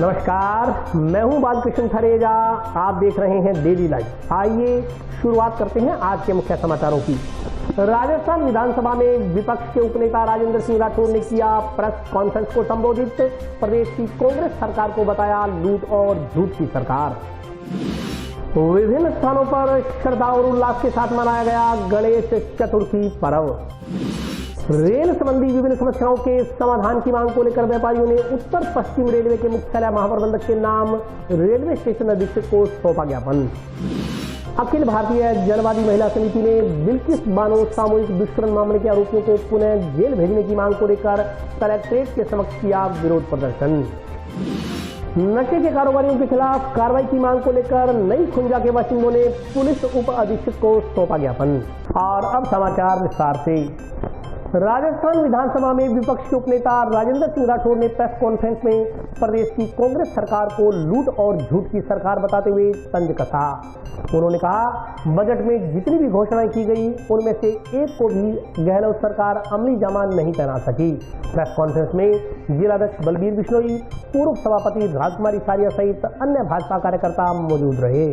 नमस्कार, मैं हूं बालकृष्ण थरेजा। आप देख रहे हैं डेली लाइव। आइए शुरुआत करते हैं आज के मुख्य समाचारों की। राजस्थान विधानसभा में विपक्ष के उपनेता राजेंद्र सिंह राठौर ने किया प्रेस कॉन्फ्रेंस को संबोधित। प्रदेश की कांग्रेस सरकार को बताया लूट और झूठ की सरकार। विभिन्न स्थानों पर श्रद्धा और उल्लास के साथ मनाया गया गणेश चतुर्थी पर्व। रेल संबंधी विभिन्न समस्याओं के समाधान की मांग को लेकर व्यापारियों ने उत्तर पश्चिम रेलवे के मुख्यालय महाप्रबंधक के नाम रेलवे स्टेशन अधीक्षक को सौंपा ज्ञापन। अखिल भारतीय जनवादी महिला समिति ने बिल्किस बानो सामूहिक दुष्कर्म मामले के आरोपियों को पुनः जेल भेजने की मांग को लेकर कलेक्ट्रेट के समक्ष किया विरोध प्रदर्शन। नशे के कारोबारियों के खिलाफ कार्रवाई की मांग को लेकर नई खुंजा के बाशिंदों ने पुलिस उप अधीक्षक को सौंपा ज्ञापन। और अब समाचार विस्तार से। राजस्थान विधानसभा में विपक्ष के उपनेता राजेंद्र सिंह राठौर ने प्रेस कॉन्फ्रेंस में प्रदेश की कांग्रेस सरकार को लूट और झूठ की सरकार बताते हुए तंज कसा। उन्होंने कहा, बजट में जितनी भी घोषणाएं की गई उनमें से एक को भी गहलोत सरकार अमली जामा नहीं पहना सकी। प्रेस कॉन्फ्रेंस में जिलाध्यक्ष बलबीर बिश्नोई, पूर्व सभापति राजकुमारी सारिया सहित अन्य भाजपा कार्यकर्ता मौजूद रहे।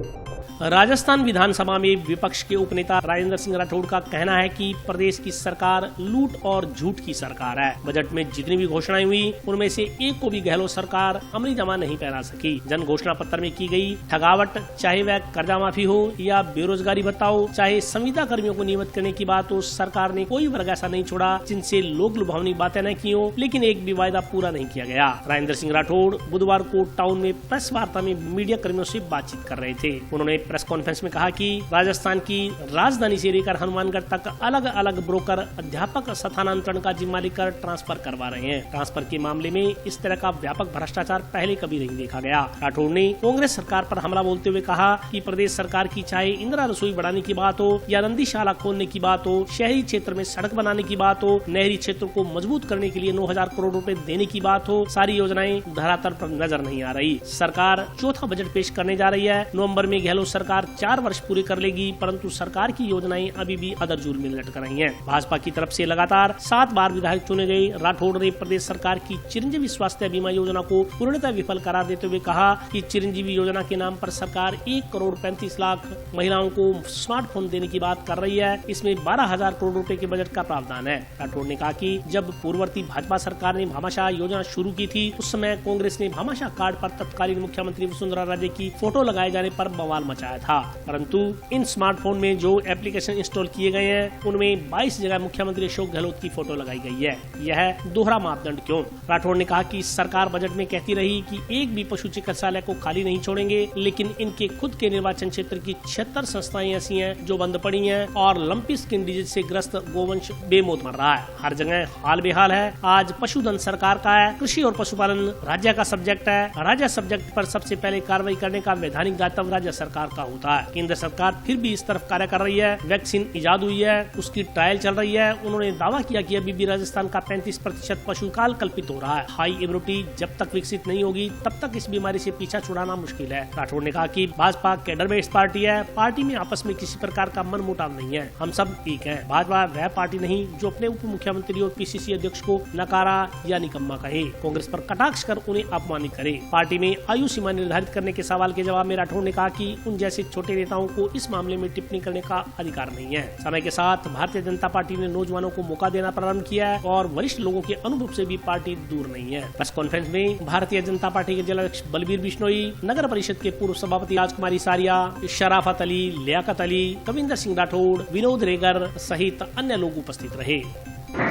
राजस्थान विधानसभा में विपक्ष के उपनेता राजेंद्र सिंह राठौर का कहना है कि प्रदेश की सरकार लूट और झूठ की सरकार है। बजट में जितनी भी घोषणाएं हुई उनमें से एक को भी गहलोत सरकार अमली जामा नहीं पहना सकी। जन घोषणा पत्र में की गई ठगावट, चाहे वह कर्जा माफी हो या बेरोजगारी भत्ता हो, चाहे संविदा कर्मियों को नियमित करने की बात हो, सरकार ने कोई वर्ग ऐसा नहीं छोड़ा जिनसे लोग लुभावनी बातें न की हो, लेकिन एक भी वायदा पूरा नहीं किया गया। राजेंद्र सिंह राठौर बुधवार को टाउन में प्रेस वार्ता में मीडिया कर्मियों से बातचीत कर रहे थे। उन्होंने प्रेस कॉन्फ्रेंस में कहा कि राजस्थान की राजधानी से लेकर हनुमानगढ़ तक अलग अलग ब्रोकर अध्यापक स्थानांतरण का जिम्मा लेकर ट्रांसफर करवा रहे हैं। ट्रांसफर के मामले में इस तरह का व्यापक भ्रष्टाचार पहले कभी नहीं देखा गया। राठौर ने कांग्रेस सरकार पर हमला बोलते हुए कहा कि प्रदेश सरकार की चाहे इंदिरा रसोई बढ़ाने की बात हो या रंदीशाला खोलने की बात हो, शहरी क्षेत्र में सड़क बनाने की बात हो, नहरी क्षेत्र को मजबूत करने के लिए 9,000 करोड़ रुपए देने की बात हो, सारी योजनाएं धरातल पर नजर नहीं आ रही। सरकार चौथा बजट पेश करने जा रही है। नवंबर में गहलोत सरकार 4 वर्ष पूरे कर लेगी, परंतु सरकार की योजनाएं अभी भी अधर-जूल में लटक रही हैं। भाजपा की तरफ से लगातार 7 बार विधायक चुने गए राठौर ने प्रदेश सरकार की चिरंजीवी स्वास्थ्य बीमा योजना को पूर्णतः विफल करार देते हुए कहा कि चिरंजीवी योजना के नाम पर सरकार 1 करोड़ 35 लाख महिलाओं को स्मार्टफोन देने की बात कर रही है। इसमें 12,000 करोड़ रुपए के बजट का प्रावधान है। राठौर ने कहा कि जब पूर्ववर्ती भाजपा सरकार ने भामाशाह योजना शुरू की थी उस समय कांग्रेस ने भामाशाह कार्ड पर तत्कालीन मुख्यमंत्री वसुंधरा राजे की फोटो लगाए जाने पर बवाल मचाया था, परंतु इन स्मार्टफोन में जो एप्लीकेशन इंस्टॉल किए गए हैं उनमें 22 जगह मुख्यमंत्री अशोक गहलोत की फोटो लगाई गई है। यह दोहरा मापदंड क्यों? राठौर ने कहा कि सरकार बजट में कहती रही कि एक भी पशु चिकित्सालय को खाली नहीं छोड़ेंगे, लेकिन इनके खुद के निर्वाचन क्षेत्र की 76 संस्थाएं ऐसी हैं जो बंद पड़ी हैं और लंपी स्किन डिजीज से ग्रस्त गोवंश बेमौत मर रहा है। हर जगह हाल बेहाल है। आज पशुधन सरकार का है, कृषि और पशुपालन राज्य का सब्जेक्ट है। राज्य सब्जेक्ट पर सबसे पहले कार्रवाई करने का वैधानिक दायित्व राज्य सरकार का होता है। केंद्र सरकार फिर भी इस तरफ कार्य कर रही है। वैक्सीन इजाद हुई है, उसकी ट्रायल चल रही है। उन्होंने दावा किया कि अभी भी राजस्थान का 35% पशु काल कल्पित हो रहा है। हाई इम्यूनिटी जब तक विकसित नहीं होगी तब तक इस बीमारी से पीछा छुड़ाना मुश्किल है। राठौर ने कहा कि भाजपा कैडर बेस्ड पार्टी है। पार्टी में आपस में किसी प्रकार का मनमुटाव नहीं है। हम सब एक हैं। भाजपा वह पार्टी नहीं जो अपने उप मुख्यमंत्री और पीसीसी अध्यक्ष को नकारा या निकम्मा कहे, कांग्रेस पर कटाक्ष कर उन्हें अपमानित करे। पार्टी में आयु सीमा निर्धारित करने के सवाल के जवाब में राठौर ने कहा कि उन जैसे छोटे नेताओं को इस मामले में टिप्पणी करने का अधिकार नहीं है। समय के साथ भारतीय जनता पार्टी ने नौजवानों को मौका देना प्रारंभ किया है और वरिष्ठ लोगों के अनुभव से भी पार्टी दूर नहीं है। प्रेस कॉन्फ्रेंस में भारतीय जनता पार्टी के जिलाध्यक्ष बलबीर बिश्नोई, नगर परिषद के पूर्व सभापति राजकुमारी सारिया, शराफत अली, लियाकत अली, कविंदर सिंह राठौर, विनोद रेगर सहित अन्य लोग उपस्थित रहे।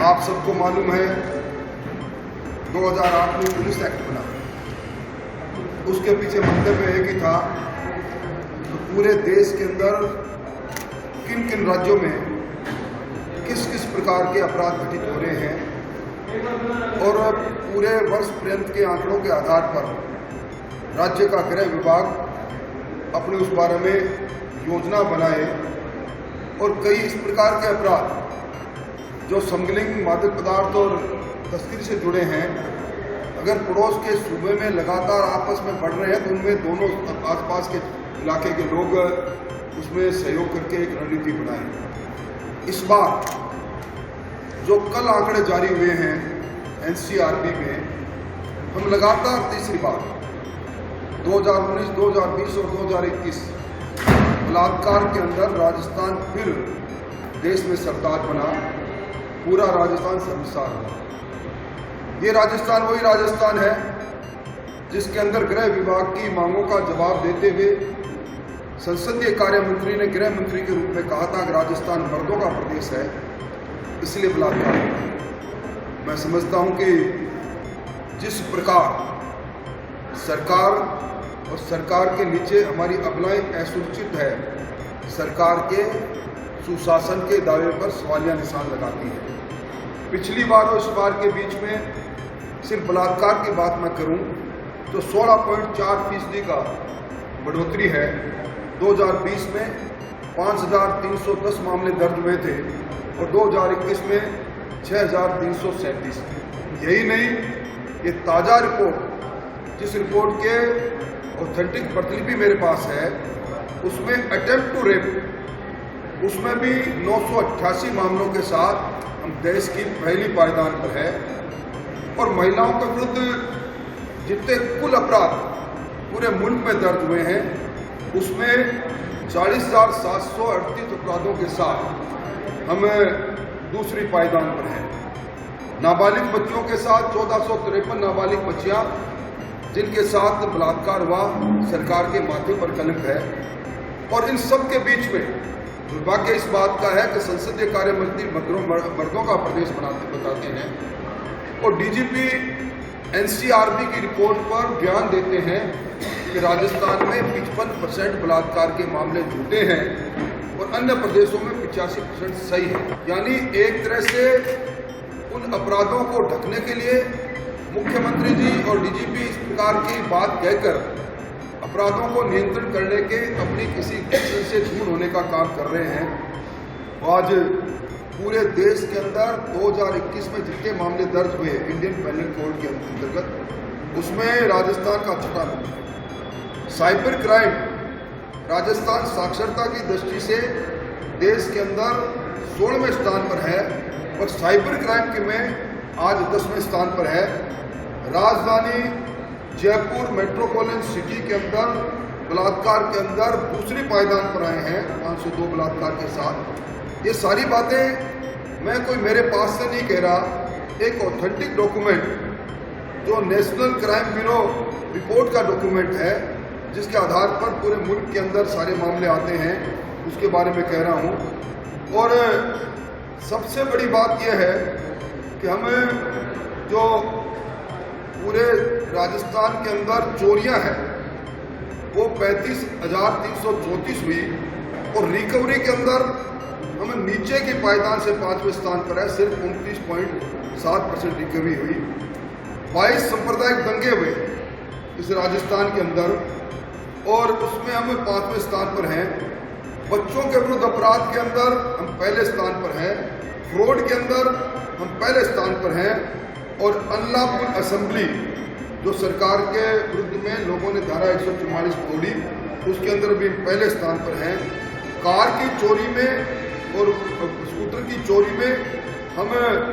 आप सबको मालूम है 2008 में पुलिस एक्ट बना, उसके पीछे मंतव्य एक ही था, तो पूरे देश के अंदर किन किन राज्यों में किस किस प्रकार के अपराध घटित हो रहे हैं और पूरे वर्ष पर्यंत के आंकड़ों के आधार पर राज्य का गृह विभाग अपने उस बारे में योजना बनाए और कई इस प्रकार के अपराध जो स्मगलिंग, मादक पदार्थ और तस्करी से जुड़े हैं, अगर पड़ोस के सूबे में लगातार आपस में बढ़ रहे हैं तो उनमें दोनों आसपास के इलाके के लोग उसमें सहयोग करके एक रणनीति बनाए। इस बार जो कल आंकड़े जारी हुए हैं एनसीआरबी में, हम लगातार तीसरी बार 2019, 2020 और 2021 बलात्कार के अंदर राजस्थान फिर देश में सरदार बना, पूरा राजस्थान शर्मसार हुआ। ये राजस्थान वही राजस्थान है जिसके अंदर गृह विभाग की मांगों का जवाब देते हुए संसदीय कार्य मंत्री ने गृह मंत्री के रूप में कहा था कि राजस्थान मर्दों का प्रदेश है, इसलिए बलात्कार होगा। मैं समझता हूं कि जिस प्रकार सरकार और सरकार के नीचे हमारी अबलाएं असुरक्षित है, सरकार के सुशासन के दावे पर सवालिया निशान लगाती है। पिछली बार और इस बार के बीच में सिर्फ बलात्कार की बात मैं करूं तो 16.4% का बढ़ोतरी है। 2020 में 5,310 मामले दर्ज हुए थे और 2021 में 6,337। यही नहीं, ये ताज़ा रिपोर्ट, जिस रिपोर्ट के ऑथेंटिक प्रतिलिपि मेरे पास है, उसमें अटेम्प्ट टू रेप, उसमें भी 988 मामलों के साथ हम देश की पहली पायदान पर है। और महिलाओं के विरुद्ध जितने कुल अपराध पूरे मुल्क में दर्ज हुए हैं, उसमें 40,738 अपराधों के साथ हम दूसरी पायदान पर हैं। नाबालिग बच्चियों के साथ 1453 नाबालिग बच्चियां जिनके साथ बलात्कार हुआ, सरकार के माथे पर कलंक है। और इन सब के बीच में दुर्भाग्य इस बात का है कि संसदीय कार्य मंत्री मर्दों का प्रदेश बताते हैं और डीजीपी एनसीआरबी की रिपोर्ट पर बयान देते हैं कि राजस्थान में 55% बलात्कार के मामले झूठे हैं और अन्य प्रदेशों में 85% सही है। यानी एक तरह से उन अपराधों को ढकने के लिए मुख्यमंत्री जी और डीजीपी इस प्रकार की बात कहकर अपराधों को नियंत्रण करने के अपनी किसी एक्शन से दूर होने का काम कर रहे हैं। आज पूरे देश के अंदर 2021 में जितने मामले दर्ज हुए इंडियन पेनल कोड के अंतर्गत, उसमें राजस्थान का छठा नंबर है। साइबर क्राइम राजस्थान साक्षरता की दृष्टि से देश के अंदर 16वें स्थान पर है और साइबर क्राइम के में आज 10वें स्थान पर है। राजधानी जयपुर मेट्रोपॉलिटन सिटी के अंदर बलात्कार के अंदर दूसरी पायदान पर आए हैं 502 बलात्कार के साथ। ये सारी बातें मैं कोई मेरे पास से नहीं कह रहा, एक ऑथेंटिक डॉक्यूमेंट जो नेशनल क्राइम ब्यूरो रिपोर्ट का डॉक्यूमेंट है, जिसके आधार पर पूरे मुल्क के अंदर सारे मामले आते हैं, उसके बारे में कह रहा हूँ। और सबसे बड़ी बात यह है कि हमें जो पूरे राजस्थान के अंदर चोरियां हैं वो 35,334 हुई और रिकवरी के अंदर हम नीचे की पायदान से 5वें स्थान पर है, सिर्फ 29.7% रिकवरी हुई। 22 सांप्रदायिक दंगे हुए इस राजस्थान के अंदर और उसमें हम 5वें स्थान पर हैं। बच्चों के विरुद्ध अपराध के अंदर हम पहले स्थान पर हैं। फ्रॉड के अंदर हम पहले स्थान पर हैं और अनलॉफुल असेंबली जो सरकार के विरुद्ध में लोगों ने धारा 144 तोड़ी, उसके अंदर भी पहले स्थान पर हैं। कार की चोरी में और स्कूटर की चोरी में हम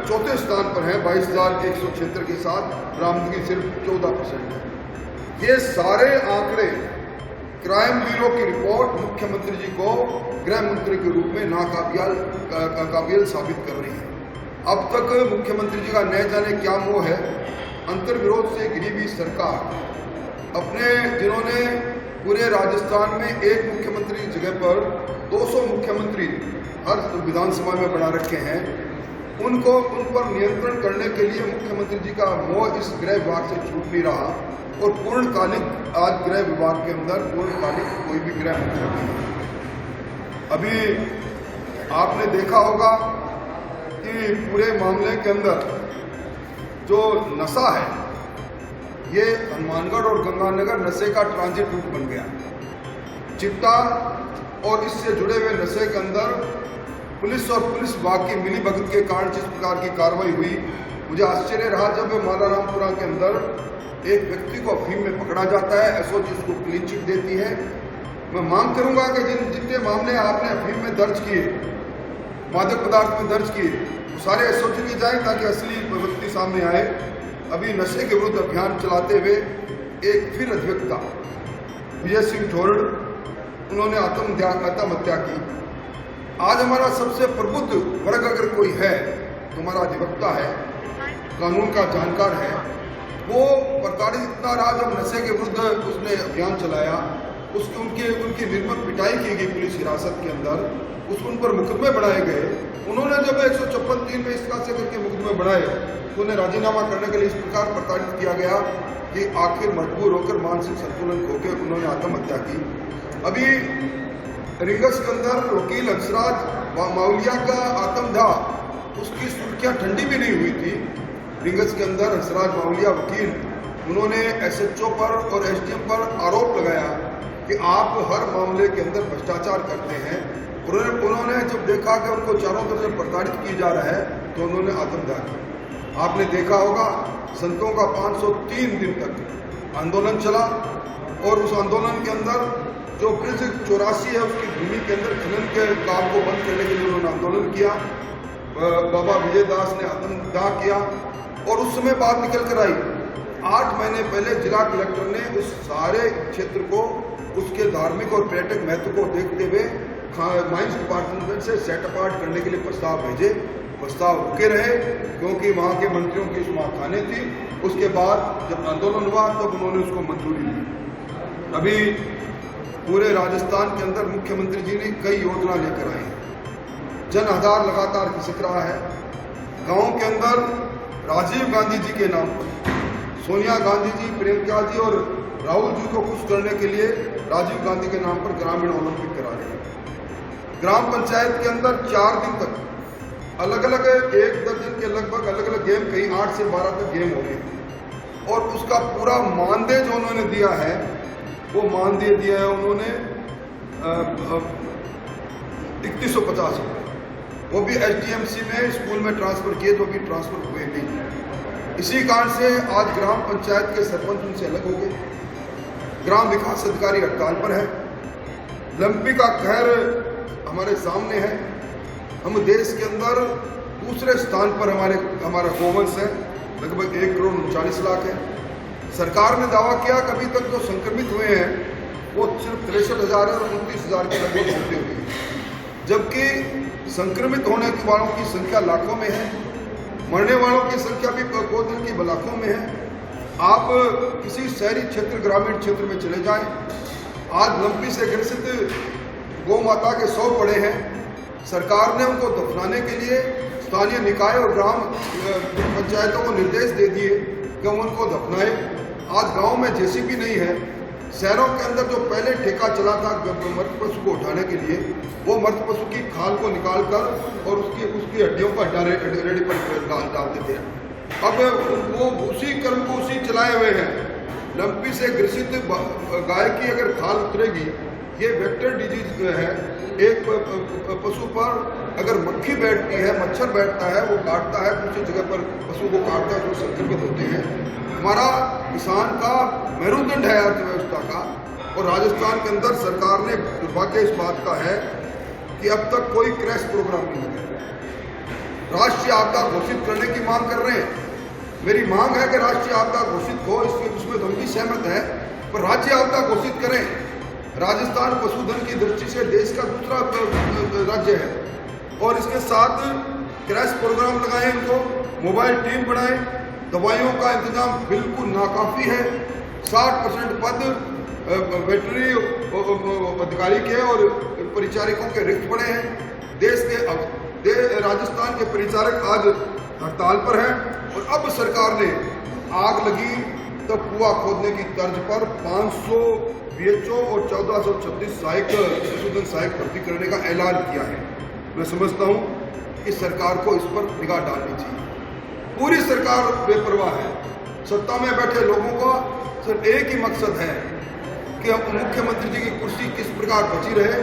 चौथे स्थान पर हैं 22,176 के साथ, बरामदगी सिर्फ 14% है। ये सारे आंकड़े क्राइम ब्यूरो की रिपोर्ट मुख्यमंत्री जी को गृह मंत्री के रूप में नाकाबिल साबित कर रही है। अब तक मुख्यमंत्री जी का न जाने क्या मोह है, अंतर्विरोध से घिरी हुई सरकार अपने जिन्होंने पूरे राजस्थान में एक मुख्यमंत्री की जगह पर 200 मुख्यमंत्री हर विधानसभा में बना रखे हैं, उन पर नियंत्रण करने के लिए मुख्यमंत्री जी का मोह इस गृह विभाग से छूट नहीं रहा और पूर्णकालिक आज गृह विभाग के अंदर पूर्णकालिक कोई भी गृह मंत्री नहीं है। अभी आपने देखा होगा कि पूरे मामले के अंदर जो नशा है, ये हनुमानगढ़ और गंगानगर नशे का ट्रांजिट रूट बन गया। चिट्टा और इससे जुड़े हुए नशे के अंदर पुलिस और पुलिस विभाग की मिली भगत के कारण जिस प्रकार की कार्रवाई हुई, मुझे आश्चर्य रहा जब मालारामपुरा के अंदर एक व्यक्ति को अफीम में पकड़ा जाता है, एसओजी उसको क्लीन चिट देती है। मैं मांग करूंगा कि जितने मामले आपने अफीम में दर्ज किए, मादक पदार्थ में दर्ज किए, वो सारे एसओजी में जाए ताकि असली व्यक्ति सामने आए। अभी नशे के विरुद्ध अभियान चलाते हुए एक फिर अधिवक्ता विजय सिंह ठोरड़, उन्होंने आत्महत्या की। आज हमारा सबसे प्रबुद्ध वर्ग अगर कोई है तो हमारा अधिवक्ता है, कानून का जानकार है। वो प्रताड़ित इतना रहा, जब नशे के विरुद्ध उसने अभियान चलाया, उनकी निर्मम पिटाई की गई पुलिस हिरासत के अंदर, उन पर मुकदमे बढ़ाए गए। उन्होंने जब 156(3) में इस तरह से करके मुकदमे बढ़ाए तो उन्हें राजीनामा करने के लिए इस प्रकार प्रताड़ित किया गया कि आखिर मजबूर होकर मानसिक संतुलन खोकर उन्होंने आत्महत्या की। अभी रिंगस के अंदर वकील हंसराज मावलिया का आत्मदाह, उसकी सुर्खियां ठंडी भी नहीं हुई थी। रिंगस के अंदर हंसराज मावलिया वकील, उन्होंने SHO पर और SDM पर आरोप लगाया कि आप हर मामले के अंदर भ्रष्टाचार करते हैं। उन्होंने जब देखा कि उनको चारों तरफ से प्रताड़ित किया जा रहा है तो उन्होंने आत्मदाह किया। आपने देखा होगा संतों का 503 दिन तक आंदोलन चला और उस आंदोलन के अंदर जो ब्रिज 84 है उसकी भूमि के अंदर खनन के काम को बंद करने के लिए उन्होंने आंदोलन किया। बाबा विजय दास ने आत्मदाह किया और उस समय बात निकल कर आई। 8 महीने पहले जिला कलेक्टर ने उस सारे क्षेत्र को उसके धार्मिक और पर्यटक महत्व को देखते हुए माइंस डिपार्टमेंट से सेट अपार्ट करने के लिए प्रस्ताव भेजे। प्रस्ताव रुके रहे क्योंकि वहाँ के मंत्रियों की उसमें खाने थी। उसके बाद जब आंदोलन हुआ तब उन्होंने उसको मंजूरी दी। अभी पूरे राजस्थान के अंदर मुख्यमंत्री जी ने कई योजना लेकर आए हैं। जन आधार लगातार खिसक रहा है। गाँव के अंदर राजीव गांधी जी के नाम पर, सोनिया गांधी जी, प्रियंका जी और राहुल जी को खुश करने के लिए राजीव गांधी के नाम पर ग्रामीण ओलंपिक करा रहे हैं। ग्राम पंचायत के अंदर 4 दिन तक अलग अलग 1 दर्जन के लगभग अलग अलग गेम, कहीं 8 से 12 तक गेम हो रहे हैं और उसका पूरा मानदेय जो उन्होंने दिया है वो मानदेय दिया है उन्होंने 3150 रुपये। वो भी SDMC में स्कूल में ट्रांसफर किए जो भी ट्रांसफर हुए नहीं। इसी कारण से आज ग्राम पंचायत के सरपंच उनसे अलग हो गए। ग्राम विकास अधिकारी हड़ताल पर है। लंपी का कहर हमारे सामने है। हम देश के अंदर दूसरे स्थान पर हमारा गौवंश है, लगभग 1,40,00,000 है। सरकार ने दावा किया कि अभी तक जो संक्रमित हुए हैं वो सिर्फ 63,000 और 29,000 के लगभग होते हुए, जबकि संक्रमित होने वालों की संख्या लाखों में है, मरने वालों की संख्या भी गोदिल की लाखों में है। आप किसी शहरी क्षेत्र, ग्रामीण क्षेत्र में चले जाएं, आज लंपी से ग्रसित गौ माता के 100 पड़े हैं। सरकार ने उनको दफनाने के लिए स्थानीय निकाय और ग्राम पंचायतों को निर्देश दे दिए कि उनको दफनाए। आज गांव में जेसीबी नहीं है। शहरों के अंदर जो पहले ठेका चला था मृत पशु को उठाने के लिए, वो मृत पशु की खाल को निकाल कर और उसकी हड्डियों पर रेडी पर डालते थे। अब वो उसी कर्म को उसी चलाए हुए हैं। लंपी से ग्रसित गाय की अगर खाल उतरेगी, ये वेक्टर डिजीज है। एक पशु पर अगर मक्खी बैठती है, मच्छर बैठता है, वो काटता है, दूसरी जगह पर पशु को काटता है, तो संक्रमित होते हैं। हमारा किसान का मेरुदंड है अर्थव्यवस्था का। और राजस्थान के अंदर सरकार ने दुर्भाग्य इस बात का है कि अब तक कोई क्रैश प्रोग्राम नहीं है। राष्ट्रीय आपदा घोषित करने की मांग कर रहे हैं। मेरी मांग है कि राष्ट्रीय आपदा घोषित हो, उसमें तो हम भी सहमत है, पर राज्य आपदा घोषित करें। राजस्थान पशुधन की दृष्टि से देश का दूसरा राज्य है और इसके साथ क्रैश प्रोग्राम लगाएं, इनको मोबाइल टीम बनाएं। दवाइयों का इंतजाम बिल्कुल नाकाफी है। 60% पद वेटरनरी अधिकारी के और परिचारिकों के रिक्त पड़े हैं। राजस्थान के परिचारक आज हड़ताल पर हैं और अब सरकार ने आग लगी तब कुआं खोदने की तर्ज पर 500 BHO और 1436 सहायक पशुधन सहायक भर्ती करने का ऐलान किया है। मैं समझता हूं कि सरकार को इस पर निगाह डालनी चाहिए। पूरी सरकार बेपरवाह है। सत्ता में बैठे लोगों का सिर्फ एक ही मकसद है कि अब मुख्यमंत्री जी की कुर्सी किस प्रकार बची रहे।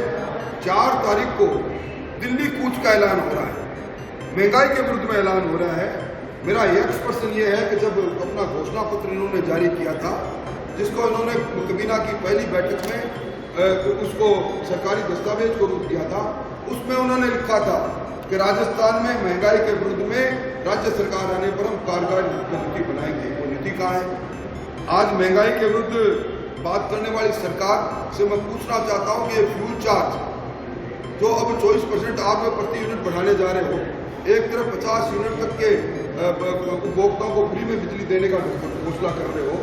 4 तारीख को दिल्ली कूच का ऐलान हो रहा है, महंगाई के विरुद्ध में ऐलान हो रहा है। मेरा एक्सप्रेशन ये है कि जब अपना घोषणा पत्र इन्होंने जारी किया था, जिसको इन्होंने कबीना की पहली बैठक में उसको सरकारी दस्तावेज को रूप दिया था, उसमें उन्होंने लिखा था कि राजस्थान में महंगाई के विरुद्ध में राज्य सरकार आने पर हम कारगर नीति बनाएंगे। वो नीति कहाँ है? आज महंगाई के विरुद्ध बात करने वाली सरकार से मैं पूछना चाहता हूं कि ये फ्यूल चार्ज जो अब 24% आप प्रति यूनिट बढ़ाने जा रहे हो, एक तरफ 50 यूनिट तक के उपभोक्ताओं को फ्री में बिजली देने का घोषणा कर रहे हो,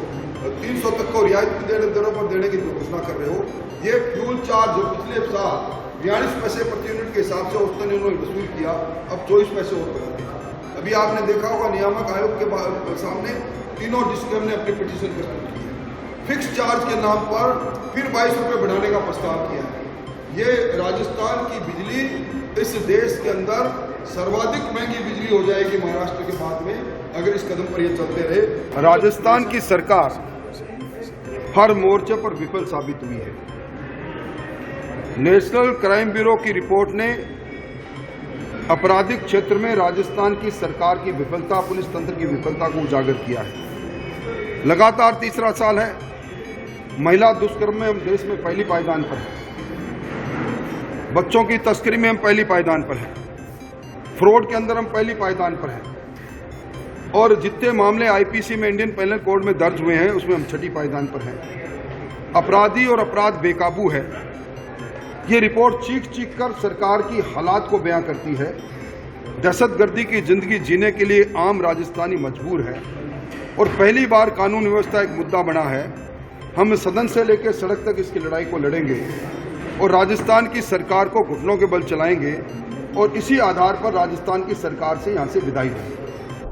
300 तक को रियायती दरों पर देने की घोषणा कर रहे हो। ये फ्यूल चार्ज जो पिछले साल 42 पैसे प्रति यूनिट के हिसाब से औसतन इन्होंने वसूल किया, अब 24 पैसे और बढ़ा दिया। अभी आपने देखा होगा नियामक आयोग के सामने तीनों डिस्कम ने अपनी पिटीशन प्रस्तुत की है। फिक्स चार्ज के नाम पर फिर 22 रुपये बढ़ाने का प्रस्ताव किया है। ये राजस्थान की बिजली इस देश के अंदर सर्वाधिक महंगी बिजली हो जाएगी महाराष्ट्र के बाद में, अगर इस कदम पर ये चलते रहे। राजस्थान की सरकार हर मोर्चे पर विफल साबित हुई है। नेशनल क्राइम ब्यूरो की रिपोर्ट ने आपराधिक क्षेत्र में राजस्थान की सरकार की विफलता, पुलिस तंत्र की विफलता को उजागर किया है। लगातार तीसरा साल है, महिला दुष्कर्म में हम देश में पहली पायदान पर हैं, बच्चों की तस्करी में हम पहली पायदान पर हैं, फ्रॉड के अंदर हम पहली पायदान पर हैं, और जितने मामले आईपीसी में इंडियन पेनल कोड में दर्ज हुए हैं उसमें हम छठी पायदान पर हैं। अपराधी और अपराध बेकाबू है। ये रिपोर्ट चीख चीख कर सरकार की हालात को बयां करती है। दहशतगर्दी की जिंदगी जीने के लिए आम राजस्थानी मजबूर है और पहली बार कानून व्यवस्था एक मुद्दा बना है। हम सदन से लेकर सड़क तक इसकी लड़ाई को लड़ेंगे और राजस्थान की सरकार को घुटनों के बल चलाएंगे और इसी आधार पर राजस्थान की सरकार से यहां से विदाई देंगे।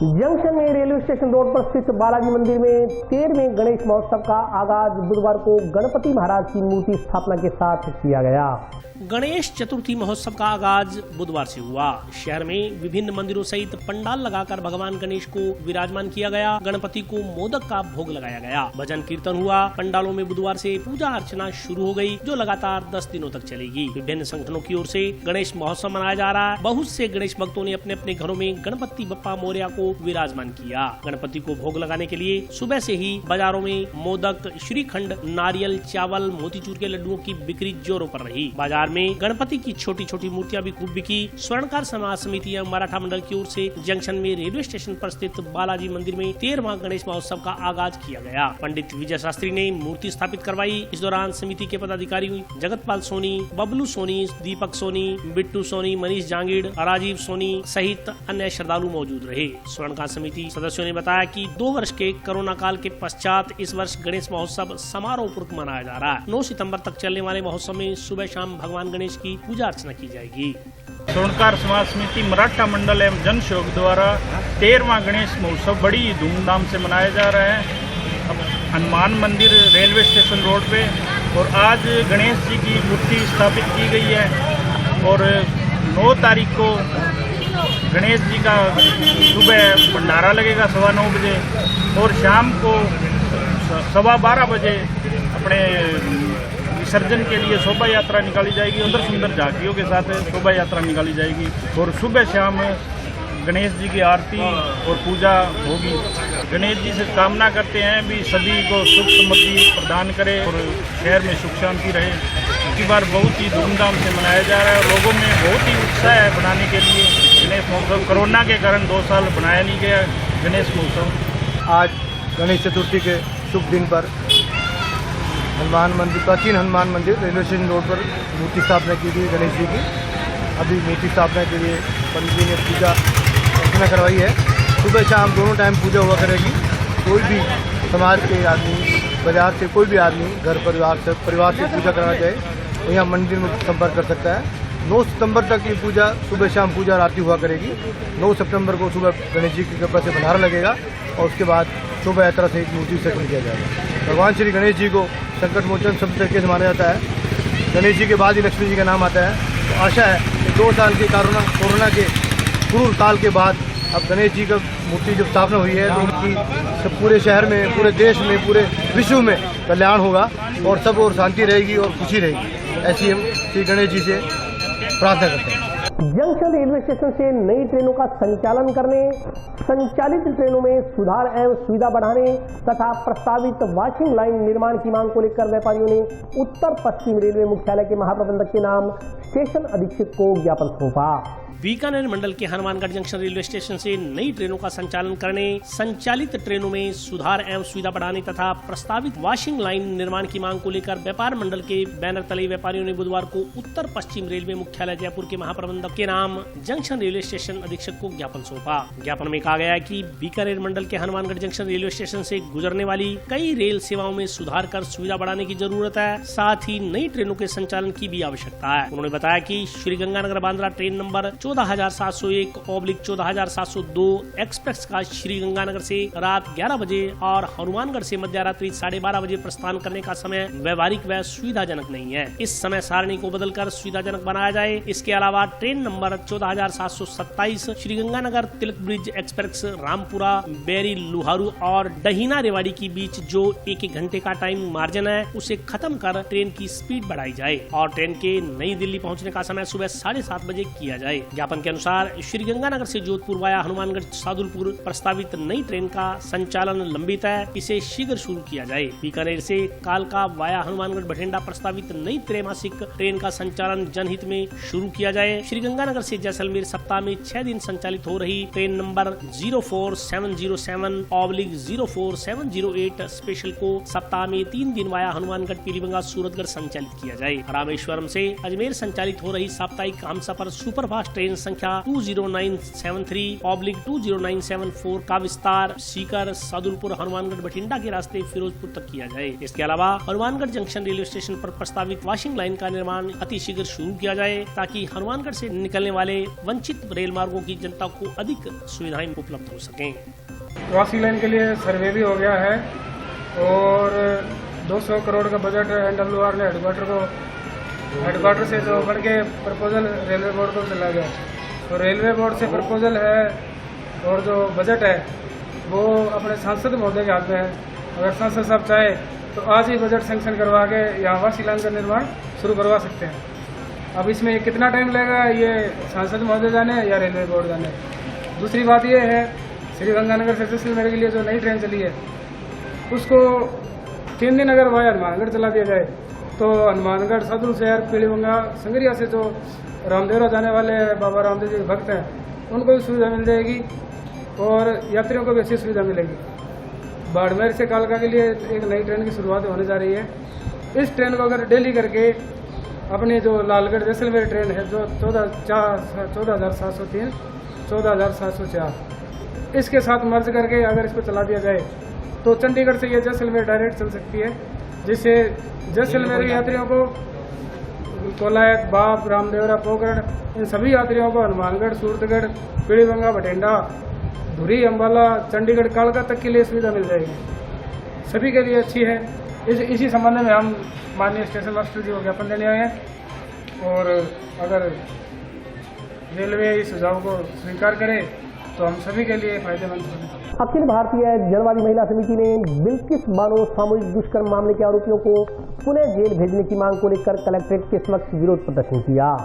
जंक्शन में रेलवे स्टेशन रोड पर स्थित बालाजी मंदिर में 13वें गणेश महोत्सव का आगाज बुधवार को गणपति महाराज की मूर्ति स्थापना के साथ किया गया। गणेश चतुर्थी महोत्सव का आगाज बुधवार से हुआ। शहर में विभिन्न मंदिरों सहित पंडाल लगाकर भगवान गणेश को विराजमान किया गया। गणपति को मोदक का भोग लगाया गया। भजन कीर्तन हुआ। पंडालों में बुधवार से पूजा अर्चना शुरू हो गई, जो लगातार 10 दिनों तक चलेगी। विभिन्न संगठनों की ओर से गणेश महोत्सव मनाया जा रहा है। बहुत से गणेश भक्तों ने अपने अपने घरों में गणपति बप्पा मोरया को विराजमान किया। गणपति को भोग लगाने के लिए सुबह से ही बाजारों में मोदक, श्रीखंड, नारियल, चावल, मोतीचूर के लड्डुओं की बिक्री जोरों पर रही। बाजार में गणपति की छोटी छोटी मूर्तियां भी खूब बिकी। स्वर्णकार समाज समिति एवं मराठा मंडल की ओर से जंक्शन में रेलवे स्टेशन पर स्थित बालाजी मंदिर में 13वां गणेश महोत्सव का आगाज किया गया। पंडित विजय शास्त्री ने मूर्ति स्थापित करवाई। इस दौरान समिति के पदाधिकारी जगतपाल सोनी, बबलू सोनी, दीपक सोनी, बिट्टू सोनी, मनीष जांगीड़, राजीव सोनी सहित अन्य श्रद्धालु मौजूद रहे। स्वर्णकार समिति सदस्यों ने बताया कि 2 वर्ष के कोरोना काल के पश्चात इस वर्ष गणेश महोत्सव समारोह पूर्वक मनाया जा रहा है। 9 सितंबर तक चलने वाले महोत्सव में सुबह शाम भगवान गणेश की पूजा अर्चना की जाएगी। स्वर्णकार समाज समिति मराठा मंडल एवं जन सहयोग द्वारा 13वां गणेश महोत्सव बड़ी धूमधाम से मनाया जा रहा है। हनुमान मंदिर रेलवे स्टेशन रोड पे और आज गणेश जी की मूर्ति स्थापित की गई है और 9 तारीख को गणेश जी का सुबह भंडारा लगेगा 9:15 बजे और शाम को 12:15 बजे अपने विसर्जन के लिए शोभा यात्रा निकाली जाएगी। सुंदर सुंदर झांकियों के साथ शोभा यात्रा निकाली जाएगी और सुबह शाम गणेश जी की आरती और पूजा होगी। गणेश जी से कामना करते हैं भी सभी को सुख समृद्धि प्रदान करे और शहर में सुख शांति रहे। इस बार बहुत ही धूमधाम से मनाया जा रहा है और लोगों में बहुत ही उत्साह है बनाने के लिए गणेश महोत्सव। कोरोना के कारण 2 साल बनाया नहीं गया गणेश महोत्सव। आज गणेश चतुर्थी के शुभ दिन पर हनुमान मंदिर, प्राचीन हनुमान मंदिर रेलवे स्टेशन रोड पर मूर्ति स्थापना की गई गणेश जी की। अभी मूर्ति स्थापना के लिए पंडित जी ने पूजा अर्चना करवाई है। सुबह शाम दोनों टाइम पूजा हुआ करेगी। कोई भी समाज के आदमी, बाजार से कोई भी आदमी घर परिवार से पूजा कराना चाहे तो यहाँ मंदिर में संपर्क कर सकता है। 9 सितंबर तक ये पूजा सुबह शाम पूजा और आरती हुआ करेगी। 9 सितंबर को सुबह गणेश जी की कृपा से भंडारा लगेगा और उसके बाद शोभा यात्रा से एक मूर्ति विसर्जन किया जाएगा। भगवान श्री गणेश जी को संकट मोचन शब्द तरीके से माना जाता है। गणेश जी के बाद ही लक्ष्मी जी का नाम आता है। तो आशा है कि 2 साल के कोरोना के क्रूर काल के बाद अब गणेश जी का मूर्ति जब स्थापना हुई है तो उनकी पूरे शहर में, पूरे देश में, पूरे विश्व में कल्याण होगा और सब और शांति रहेगी और खुशी रहेगी। ऐसी हम श्री गणेश जी से प्रार्थना करते हैं। जंक्शन रेलवे स्टेशन से नई ट्रेनों का संचालन करने, संचालित ट्रेनों में सुधार एवं सुविधा बढ़ाने तथा प्रस्तावित वॉशिंग लाइन निर्माण की मांग को लेकर व्यापारियों ने उत्तर पश्चिम रेलवे मुख्यालय के महाप्रबंधक के नाम स्टेशन अधीक्षक को ज्ञापन सौंपा। बीकानेर मंडल के हनुमानगढ़ जंक्शन रेलवे स्टेशन से नई ट्रेनों का संचालन करने, संचालित ट्रेनों में सुधार एवं सुविधा बढ़ाने तथा प्रस्तावित वॉशिंग लाइन निर्माण की मांग को लेकर व्यापार मंडल के बैनर तले व्यापारियों ने बुधवार को उत्तर पश्चिम रेलवे मुख्यालय जयपुर के महाप्रबंधक के नाम जंक्शन रेलवे स्टेशन अधीक्षक को ज्ञापन सौंपा। ज्ञापन में कहा गया है कि बीकानेर मंडल के हनुमानगढ़ जंक्शन रेलवे स्टेशन से गुजरने वाली कई रेल सेवाओं में सुधार कर सुविधा बढ़ाने की जरूरत है, साथ ही नई ट्रेनों के संचालन की भी आवश्यकता है। उन्होंने बताया कि Sriganganagar Bandra train number 14,701/14702 express का श्रीगंगानगर से रात 11 बजे और हनुमानगढ़ से मध्यरात्रि 12:30 बजे प्रस्थान करने का समय व्यवहारिक व सुविधाजनक नहीं है। इस समय सारणी को बदलकर सुविधाजनक बनाया जाए। इसके अलावा train number 14,727 Sri Ganganagar Tilak Bridge Express Rampura Beri Loharu और डहीना रेवाड़ी के बीच जो 1-1 घंटे का टाइम मार्जिन है उसे खत्म कर ट्रेन की स्पीड बढ़ाई जाए और ट्रेन के नई दिल्ली पहुंचने का समय सुबह 7:30 बजे किया जाए। ज्ञापन के अनुसार श्रीगंगानगर से जोधपुर वाया हनुमानगढ़ सादुलपुर प्रस्तावित नई ट्रेन का संचालन लंबित है, इसे शीघ्र शुरू किया जाए। बीकानेर से कालका वाया हनुमानगढ़ बठिंडा प्रस्तावित नई त्रैमासिक ट्रेन का संचालन जनहित में शुरू किया जाए। श्रीगंगानगर से जैसलमेर सप्ताह में 6 दिन संचालित हो रही ट्रेन नंबर 04707/04708 स्पेशल को सप्ताह में 3 दिन वाया हनुमानगढ़ पीलीबंगा सूरतगढ़ संचालित किया जाए। रामेश्वरम से अजमेर संचालित हो रही साप्ताहिक हमसफर सुपरफास्ट ट्रेन संख्या 20973/20974 का विस्तार सीकर सादुलपुर हनुमानगढ़ बठिंडा के रास्ते फिरोजपुर तक किया जाए। इसके अलावा हनुमानगढ़ जंक्शन रेलवे स्टेशन पर प्रस्तावित वॉशिंग लाइन का निर्माण अतिशीघ्र शुरू किया जाए ताकि हनुमानगढ़ से निकलने वाले वंचित रेल मार्गों की जनता को अधिक सुविधाएं उपलब्ध हो सकें। वॉशिंग लाइन के लिए सर्वे भी हो गया है और 200 करोड़ का बजट NWR ने हेडक्वार्टर से जो बढ़ के प्रपोजल रेलवे बोर्ड को चला गया, तो रेलवे बोर्ड से प्रपोजल है और जो बजट है वो अपने सांसद महोदय के हाथ में है। अगर सांसद साहब चाहे तो आज ही बजट सैंक्शन करवा के यहाँ वॉशिंग लाइन का निर्माण शुरू करवा सकते हैं। अब इसमें कितना टाइम लगेगा ये सांसद महोदय जाने या रेलवे बोर्ड जाने। दूसरी बात ये है, श्रीगंगानगर से जैसलमेर के लिए जो नई ट्रेन चली है उसको 3 दिन अगर वाया हनुमानगढ़ चला दिया जाए तो हनुमानगढ़ सादुल शहर पीलीबंगा संगरिया से जो रामदेवरा जाने वाले बाबा रामदेव जी के भक्त हैं उनको भी सुविधा मिल जाएगी और यात्रियों को भी अच्छी सुविधा मिलेगी। बाड़मेर से कालका के लिए एक नई ट्रेन की शुरुआत होने जा रही है। इस ट्रेन को अगर डेली करके अपनी जो लालगढ़ जैसलमेर ट्रेन है जो 14,703 14,704 इसके साथ मर्ज करके अगर इसको चला दिया जाए तो चंडीगढ़ से ये जैसलमेर डायरेक्ट चल सकती है, जिससे जैसलमेर यात्रियों को कोलायत बाप रामदेवरा पोखरण इन सभी यात्रियों को हनुमानगढ़ सूरतगढ़ पीलीबंगा बठिंडा धुरी अम्बाला चंडीगढ़ कालका तक के लिए सुविधा मिल जाएगी। सभी के लिए अच्छी है। इसी संबंध में हम माननीय स्टेशन मास्टर जी को ज्ञापन देने आए हैं और अगर रेलवे इस सुझाव को स्वीकार करे तो हम सभी के लिए फायदेमंद होंगे। अखिल भारतीय जनवादी महिला समिति ने बिल्किस बानो सामूहिक दुष्कर्म मामले के आरोपियों को पुणे जेल भेजने की मांग को लेकर कलेक्ट्रेट के समक्ष विरोध प्रदर्शन किया।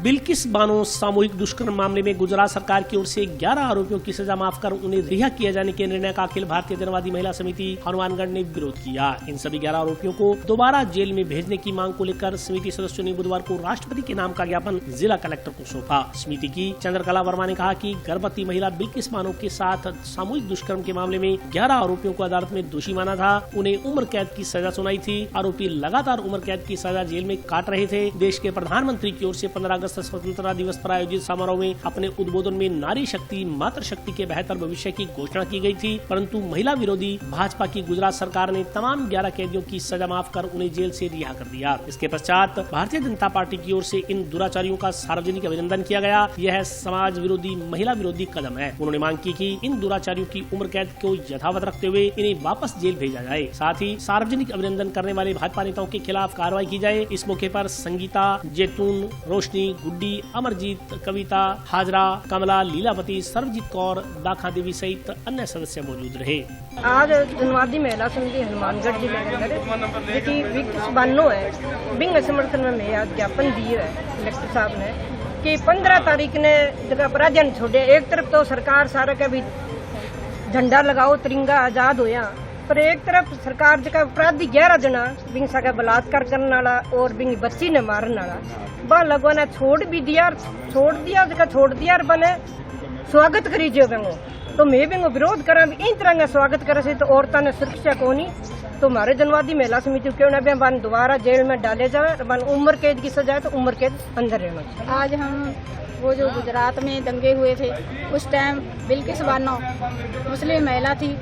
बिल्किस बानो सामूहिक दुष्कर्म मामले में गुजरात सरकार की ओर से 11 आरोपियों की सजा माफ कर उन्हें रिहा किया जाने के निर्णय का अखिल भारतीय जनवादी महिला समिति हनुमानगढ़ ने विरोध किया। इन सभी 11 आरोपियों को दोबारा जेल में भेजने की मांग को लेकर समिति सदस्यों ने बुधवार को राष्ट्रपति के नाम का ज्ञापन जिला कलेक्टर को सौंपा। समिति की चंद्रकला वर्मा ने कहा कि गर्भवती महिला बिल्किस बानो के साथ सामूहिक दुष्कर्म के मामले में 11 आरोपियों को अदालत में दोषी माना था, उन्हें उम्र कैद की सजा सुनाई थी। आरोपी लगातार उम्र कैद की सजा जेल में काट रहे थे। देश के प्रधानमंत्री की ओर से 15 अगस्त स्वतंत्रता दिवस पर आयोजित समारोह में अपने उद्बोधन में नारी शक्ति मातृशक्ति के बेहतर भविष्य की घोषणा की गई थी, परंतु महिला विरोधी भाजपा की गुजरात सरकार ने तमाम 11 कैदियों की सजा माफ कर उन्हें जेल से रिहा कर दिया। इसके पश्चात भारतीय जनता पार्टी की ओर से इन दुराचारियों का सार्वजनिक अभिनंदन किया गया। यह समाज विरोधी महिला विरोधी कदम है। उन्होंने मांग की कि इन दुराचारियों की उम्र कैद को यथावत रखते हुए इन्हें वापस जेल भेजा जाए। साथ ही सार्वजनिक अभिनंदन करने वाले भाजपा नेताओं के खिलाफ कार्रवाई की जाए। इस मौके पर संगीता, जैतून, रोशनी, गुड्डी, अमरजीत, कविता, हाजरा, कमला, लीलावती, सर्वजीत कौर, दाखा देवी सहित अन्य सदस्य मौजूद रहे। आज जनवादी महिला समिति हनुमानगढ़ जिले के अंदर जेकी बिल्किस बानो है बिंग समर्थन में मेरा ज्ञापन दिया है कलेक्टर साहब ने कि 15 तारीख ने जब अपराधियों छोड़े, एक तरफ तो सरकार सारा का भी झंडा लगाओ तिरंगा आजाद होया, पर एक तरफ सरकार जगह अपराधी 11 जना बिंग सका बलात्कार करने वाला और बिंग बच्ची ने मारने वाला बा लगवा ने छोड़ दिया जगह छोड़ दिया और बने स्वागत करी जो बेंगो, तो मैं भी विरोध करा इन तरह का स्वागत करे से तो औरतों ने सुरक्षा को नहीं, तो हमारे जनवादी महिला समिति क्यों ना बन दोबारा जेल में डाले जाए, बन उम्र कैद की सजा है तो उम्र कैद अंदर रहना चाहिए। आज हम वो जो गुजरात में दंगे हुए थे उस टाइम बिल्किस बानो मुस्लिम महिला थी,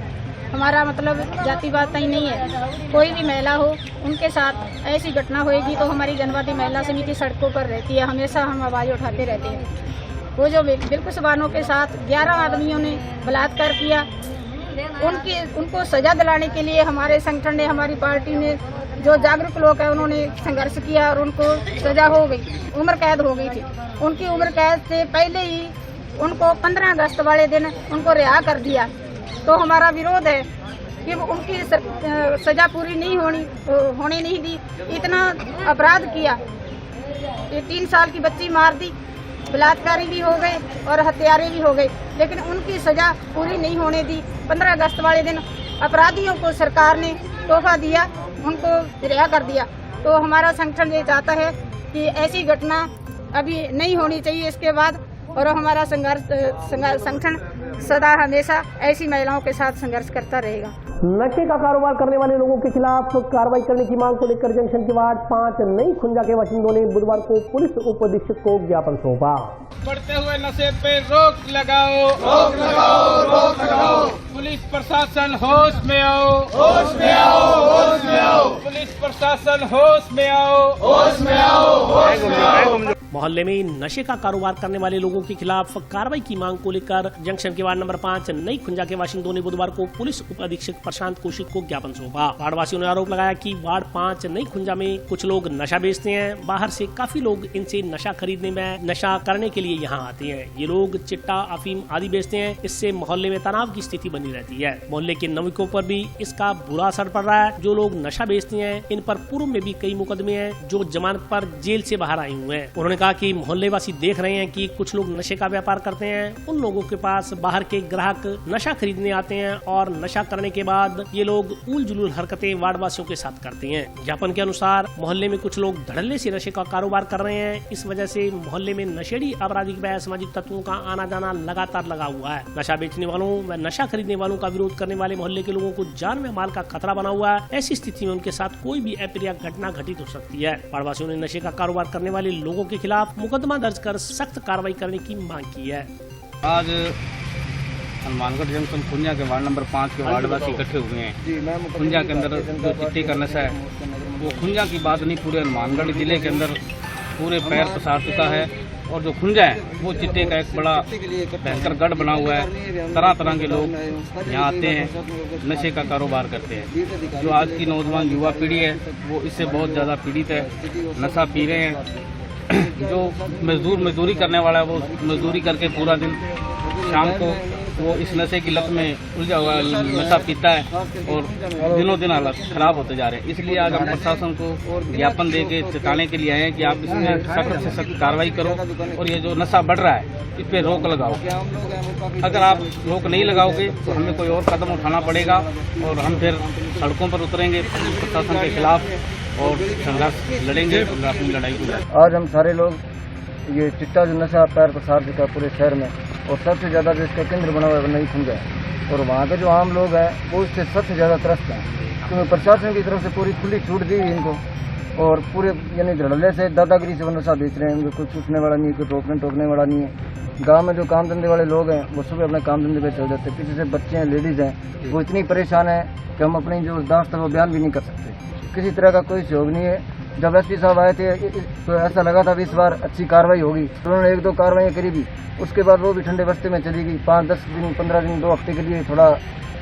हमारा मतलब जातिवाद ही नहीं है, कोई भी महिला हो उनके साथ ऐसी घटना होएगी तो हमारी जनवादी महिला समिति सड़कों पर रहती है, हमेशा हम आवाज़ उठाते रहते हैं। वो जो बिल्किस बानो के साथ 11 आदमियों ने बलात्कार किया, उनको सजा दिलाने के लिए हमारे संगठन ने, हमारी पार्टी ने, जो जागरूक लोग हैं उन्होंने संघर्ष किया और उनको सजा हो गई, उम्र कैद हो गई थी। उनकी उम्र कैद से पहले ही उनको 15 अगस्त वाले दिन उनको रिहा कर दिया, तो हमारा विरोध है कि उनकी सजा पूरी नहीं होने नहीं दी। इतना अपराध किया, ये 3 साल की बच्ची मार दी, बलात्कारी भी हो गए और हत्यारे भी हो गए, लेकिन उनकी सजा पूरी नहीं होने दी। 15 अगस्त वाले दिन अपराधियों को सरकार ने तोहफा दिया, उनको रिहा कर दिया। तो हमारा संगठन ये चाहता है कि ऐसी घटना अभी नहीं होनी चाहिए इसके बाद, और हमारा संगठन सदा हमेशा ऐसी महिलाओं के साथ संघर्ष करता रहेगा। नशे का कारोबार करने वाले लोगों के खिलाफ कार्रवाई करने की मांग को लेकर जंक्शन के वार्ड 5 नई खुंजा के बाशिंदों ने बुधवार को पुलिस उप अधीक्षक को ज्ञापन सौंपा। बढ़ते हुए नशे पे रोक लगाओ, रोक लगाओ, रोक लगाओ। पुलिस प्रशासन होश में आओ, होश में आओ, होश में आओ। पुलिस प्रशासन होश में आओ, होश में आओ, होश में आओ। मोहल्ले में नशे का कारोबार करने वाले लोगों के खिलाफ कार्रवाई की मांग को लेकर जंक्शन के वार्ड नंबर 5 नई खुंजा के बाशिंदों ने बुधवार को पुलिस उप अधीक्षक प्रशांत कौशिक को ज्ञापन सौंपा। वार्ड वासियों ने आरोप लगाया कि वार्ड 5 नई खुंजा में कुछ लोग नशा बेचते हैं, बाहर से काफी लोग इनसे नशा खरीदने में, नशा करने के लिए यहाँ आते हैं। ये लोग चिट्टा, अफीम आदि बेचते हैं, इससे मोहल्ले में तनाव की स्थिति बनी रहती है। मोहल्ले के नागरिकों पर भी इसका बुरा असर पड़ रहा है। जो लोग नशा बेचते हैं इन पर पूर्व में भी कई मुकदमे हैं जो जमानत पर जेल से बाहर आए हुए हैं। उन्होंने कहा कि मोहल्ले वासी देख रहे हैं कि कुछ लोग नशे का व्यापार करते हैं, उन लोगों के पास बाहर के ग्राहक नशा खरीदने आते हैं और नशा करने के बाद ये लोग उल जुलूल हरकतें वार्ड वासियों के साथ करते हैं। ज्ञापन के अनुसार मोहल्ले में कुछ लोग धड़ल्ले से नशे का कारोबार कर रहे हैं। इस वजह से मोहल्ले में नशेड़ी, आपराधिक व सामाजिक तत्वों का आना जाना लगातार लगा हुआ है। नशा बेचने वालों व नशा खरीदने वालों का विरोध करने वाले मोहल्ले के लोगों को जान में माल का खतरा बना हुआ है। ऐसी स्थिति में उनके साथ कोई भी अप्रिय घटना घटित हो सकती है। वार्ड वासियों ने नशे का कारोबार करने वाले लोगों के खिलाफ मुकदमा दर्ज कर सख्त कार्रवाई करने की मांग की है। आज हनुमानगढ़ जंक्शन खुंजा के वार्ड नंबर 5 के वार्डवासी इकट्ठे हुए हैं। खुंजा के अंदर जो चिट्टे का नशा है वो खुंजा की बात नहीं, पूरे हनुमानगढ़ जिले के अंदर पूरे पैर पसार चुका है। और जो खुंजा है वो चिट्टे का एक बड़ा भयंकर गढ़ बना हुआ है। तरह तरह के लोग यहाँ आते हैं, नशे का कारोबार करते हैं। जो आज की नौजवान युवा पीढ़ी है वो इससे बहुत ज़्यादा पीड़ित है, नशा पी रहे हैं। जो मजदूरी करने वाला है वो मजदूरी करके पूरा दिन शाम को वो इस नशे की लत में उलझा हुआ नशा पीता है और दिनों दिन हालत खराब होते जा रहे हैं। इसलिए आज हम प्रशासन को ज्ञापन देके चेताने के लिए आए हैं कि आप इसमें सख्त से सख्त कार्रवाई करो और ये जो नशा बढ़ रहा है इस पे रोक लगाओ। अगर आप रोक नहीं लगाओगे तो हमें कोई और कदम उठाना पड़ेगा और हम फिर सड़कों पर उतरेंगे प्रशासन के खिलाफ और संघर्ष लड़ेंगे, अपनी लड़ाई को। आज हम सारे लोग ये चिट्टा जो नशा पैर पसार चुका पूरे शहर में, और सबसे ज़्यादा जो इसका केंद्र बना हुआ है वो नहीं खुंजा है। और वहाँ के जो आम लोग हैं वो इससे सबसे ज़्यादा त्रस्त हैं, क्योंकि प्रशासन की तरफ से पूरी खुली छूट दी है इनको। और पूरे यानी धड़ल्ले से, दादागिरी से वो नशा बेच रहे हैं। उनको कोई पूछने वाला नहीं है, कोई टोकने वाला नहीं है। गांव में जो काम धंधे वाले लोग हैं वो सुबह अपने काम धंधे पे चल जाते हैं। पीछे से बच्चे हैं, लेडीज़ हैं, वो इतनी परेशान है कि हम अपनी जो दाश्त है वो बयान भी नहीं कर सकते। किसी तरह का कोई सहयोग नहीं है। जब एसपी साहब आए थे तो ऐसा लगा था भी इस बार अच्छी कार्रवाई होगी, तो उन्होंने 1-2 कार्रवाई करी भी। उसके बाद वो भी ठंडे बस्ते में चली गई। 5-10 दिन, 15 दिन, 2 हफ्ते के लिए थोड़ा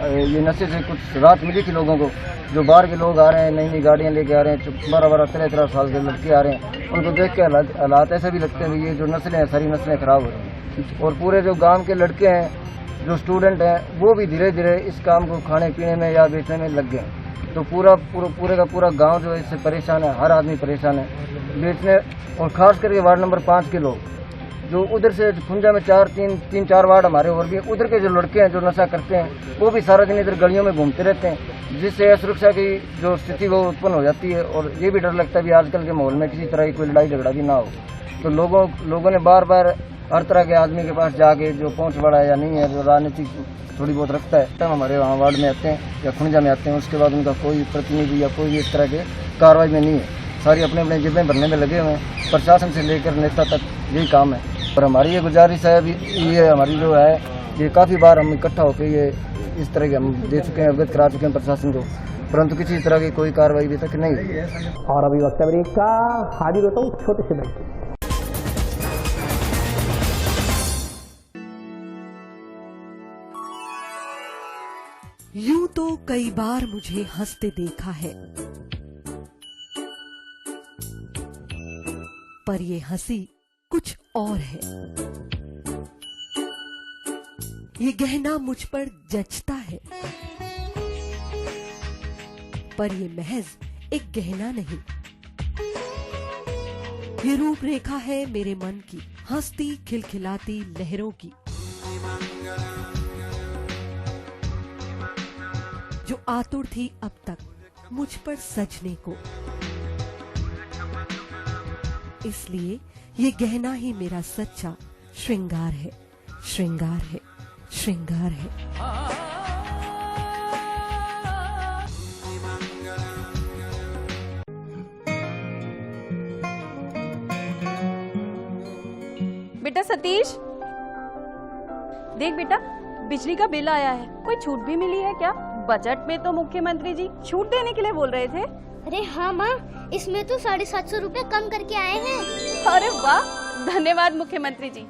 ये नशे से कुछ राहत मिली थी लोगों को। जो बाहर के लोग आ रहे हैं, नई नई गाड़ियाँ लेके आ रहे हैं, 12-12, 13-13 साल के लड़के आ रहे हैं, उनको देख के हालात ऐसे भी लगते हैं ये जो नस्लें हैं सारी नस्लें खराब हो रही हैं। और पूरे जो गाँव के लड़के हैं, जो स्टूडेंट हैं, वो भी धीरे धीरे इस काम को खाने पीने में या बेचने में लग गए। तो पूरे का पूरा गांव जो है इससे परेशान है, हर आदमी परेशान है बेचने। और खास करके वार्ड नंबर 5 के लोग जो उधर से खुंजा में तीन चार वार्ड हमारे और भी उधर के जो लड़के हैं जो नशा करते हैं वो भी सारा दिन इधर गलियों में घूमते रहते हैं, जिससे असुरक्षा की जो स्थिति वो उत्पन्न हो जाती है। और ये भी डर लगता है भी आजकल के माहौल में किसी तरह की कोई लड़ाई झगड़ा भी ना हो। तो लोगों ने बार बार हर तरह के आदमी के पास जाके जो पहुंच बड़ा है या नहीं है, जो राजनीतिक थोड़ी बहुत रखता है, तब हमारे वहाँ वार्ड में आते हैं या खुंजा में आते हैं, उसके बाद उनका कोई प्रतिनिधि या कोई इस तरह के कार्रवाई में नहीं है। सारी अपने अपने जेबें भरने में लगे हुए हैं। प्रशासन से लेकर नेता तक यही काम है। और हमारी ये गुजारिश है, ये हमारी जो है, ये काफ़ी बार हम इकट्ठा होकर ये इस तरह के हम दे चुके हैं, अवगत करा चुके हैं प्रशासन को, परंतु किसी तरह की कोई कार्रवाई अभी तक नहीं हुई। और अभी वक्त ब्रेक का, हाजिर होता हूँ छोटे से ब्रेक। यूं तो कई बार मुझे हंसते देखा है, पर ये हंसी कुछ और है। ये गहना मुझ पर जचता है, पर ये महज एक गहना नहीं, ये रूपरेखा है मेरे मन की, हंसती खिलखिलाती लहरों की, जो आतुर थी अब तक मुझ पर सजने को। इसलिए ये गहना ही मेरा सच्चा श्रृंगार है, श्रृंगार है, श्रृंगार है। बेटा सतीश, देख बेटा, बिजली का बिल आया है, कोई छूट भी मिली है क्या? बजट में तो मुख्यमंत्री जी छूट देने के लिए बोल रहे थे। अरे हाँ माँ, इसमें तो 750 रुपए कम करके आए हैं। अरे वाह, धन्यवाद मुख्यमंत्री जी।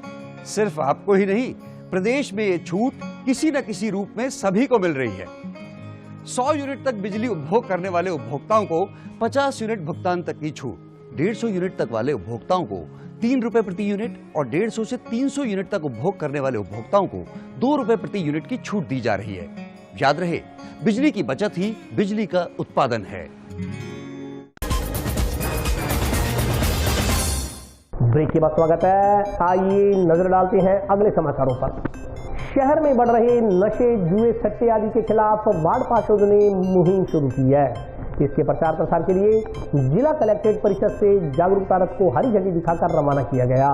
सिर्फ आपको ही नहीं, प्रदेश में ये छूट किसी न किसी रूप में सभी को मिल रही है। 100 यूनिट तक बिजली उपभोग करने वाले उपभोक्ताओं को 50 यूनिट भुगतान तक की छूट, 150 यूनिट तक वाले उपभोक्ताओं को 3 रुपए प्रति यूनिट और 150 से 300 यूनिट तक उपभोग करने वाले उपभोक्ताओं को 2 रुपए प्रति यूनिट की छूट दी जा रही है। याद रहे, बिजली की बचत ही बिजली का उत्पादन है। ब्रेक के बाद स्वागत है। आइए नजर डालते हैं अगले समाचारों पर। शहर में बढ़ रहे नशे, जुए, सट्टे आदि के खिलाफ वार्ड पार्षदों ने मुहिम शुरू की है। इसके प्रचार प्रसार के लिए जिला कलेक्ट्रेट परिषद से जागरूकता रथ को हरी झंडी दिखाकर रवाना किया गया।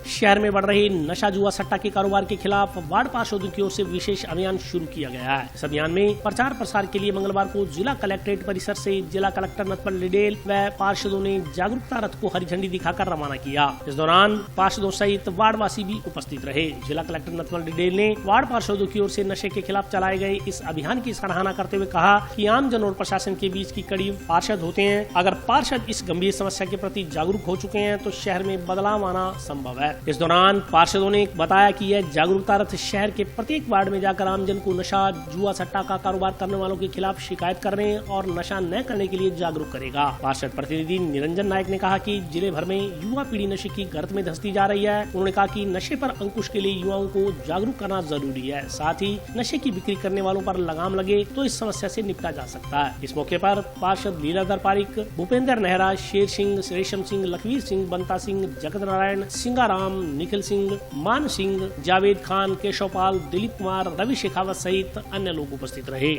शहर में बढ़ रहे नशा जुआ सट्टा के कारोबार के खिलाफ वार्ड पार्षदों की ओर से विशेष अभियान शुरू किया गया है। इस अभियान में प्रचार प्रसार के लिए मंगलवार को जिला कलेक्ट्रेट परिसर से जिला कलेक्टर नटवर डिडेल व पार्षदों ने जागरूकता रथ को हरी झंडी दिखाकर रवाना किया। इस दौरान पार्षदों सहित वार्डवासी भी उपस्थित रहे। जिला कलेक्टर नटवर डिडेल ने वार्ड पार्षदों की ओर से नशे के खिलाफ चलाए गए इस अभियान की सराहना करते हुए कहा कि आम जन और प्रशासन के बीच की कड़ी पार्षद होते हैं। अगर पार्षद इस गंभीर समस्या के प्रति जागरूक हो चुके हैं तो शहर में बदलाव आना संभव है। इस दौरान पार्षदों ने बताया कि यह जागरूकता रथ शहर के प्रत्येक वार्ड में जाकर आमजन को नशा जुआ सट्टा का कारोबार करने वालों के खिलाफ शिकायत करने और नशा न करने के लिए जागरूक करेगा। पार्षद प्रतिनिधि निरंजन नायक ने कहा कि जिले भर में युवा पीढ़ी नशे की गर्त में धंसती जा रही है। उन्होंने कहा कि नशे पर अंकुश के लिए युवाओं को जागरूक करना जरूरी है। साथ ही नशे की बिक्री करने वालों पर लगाम लगे तो इस समस्या से निपटा जा सकता है। इस मौके पर पार्षद लीलाधर पारिक, भूपेंद्र नेहरा, शेर सिंह, रेशम सिंह, लखवीर सिंह, बंता सिंह, जगत नारायण, सिंगाराम, निखिल सिंह, मान सिंह, जावेद खान, केशवपाल, दिलीप कुमार, रवि शेखावत सहित अन्य लोग उपस्थित रहे।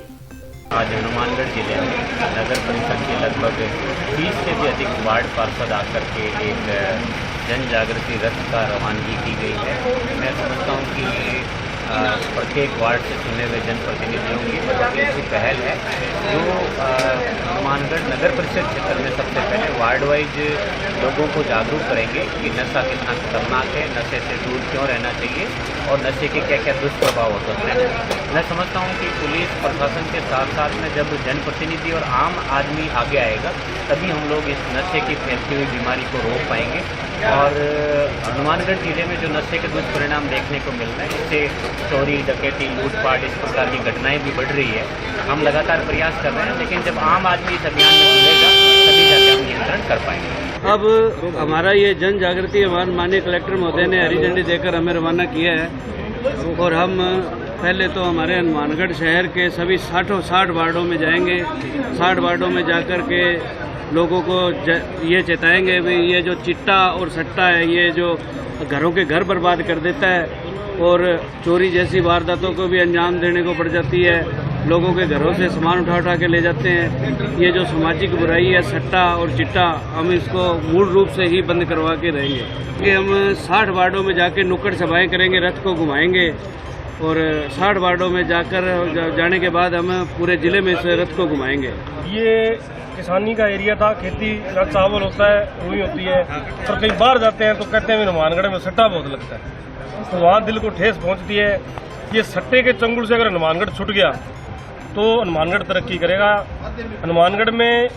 आज हनुमानगढ़ जिले में नगर परिषद के लगभग 20 से भी अधिक वार्ड पार्षद आकर के एक जन जागृति रथ का रवानगी की गई है। मैं समझता हूँ कि प्रत्येक वार्ड से चुने हुए जनप्रतिनिधियों की बहुत ही अच्छी पहल है, जो हनुमानगढ़ नगर परिषद क्षेत्र में सबसे पहले वार्ड वाइज लोगों को जागरूक करेंगे कि नशा कितना खतरनाक है, नशे से दूर क्यों रहना चाहिए और नशे के क्या क्या दुष्प्रभाव हो सकते हैं। मैं समझता हूँ कि पुलिस प्रशासन के साथ साथ में जब जनप्रतिनिधि और आम आदमी आगे आएगा तभी हम लोग इस नशे की फैलती हुई बीमारी को रोक पाएंगे। और हनुमानगढ़ जिले में जो नशे के दुष्परिणाम देखने को मिल रहे हैं, इससे चोरी, डकैती, लूटपाट, इस प्रकार की घटनाएं भी बढ़ रही है। हम लगातार प्रयास कर रहे हैं, लेकिन जब आम आदमी इस अभियान में जुड़ेगा तभी जाकर हम नियंत्रण कर पाएंगे। अब हमारा ये जन जागृति अभियान माननीय कलेक्टर महोदय ने हरी झंडी देकर हमें रवाना किया है और हम पहले तो हमारे हनुमानगढ़ शहर के सभी 60 वार्डों में जाएंगे। 60 वार्डों में जाकर के लोगों को ये चेताएंगे भी ये जो चिट्टा और सट्टा है ये जो घरों के घर बर्बाद कर देता है और चोरी जैसी वारदातों को भी अंजाम देने को पड़ जाती है। लोगों के घरों से सामान उठा के ले जाते हैं। ये जो सामाजिक बुराई है सट्टा और चिट्टा, हम इसको मूल रूप से ही बंद करवा के रहेंगे कि हम 60 वार्डों में जाके नुक्कड़ सभाएं करेंगे, रथ को घुमाएंगे और 60 वार्डों में जाने के बाद हम पूरे जिले में इस रथ को घुमाएंगे। ये किसानी का एरिया था, खेती का चावल होता है, रुई होती है, पर कई बार जाते हैं तो कहते हैं हनुमानगढ़ में सट्टा बहुत लगता है, तो वहाँ दिल को ठेस पहुँचती है। ये सट्टे के चंगुल से अगर हनुमानगढ़ छूट गया तो हनुमानगढ़ तरक्की करेगा। हनुमानगढ़ में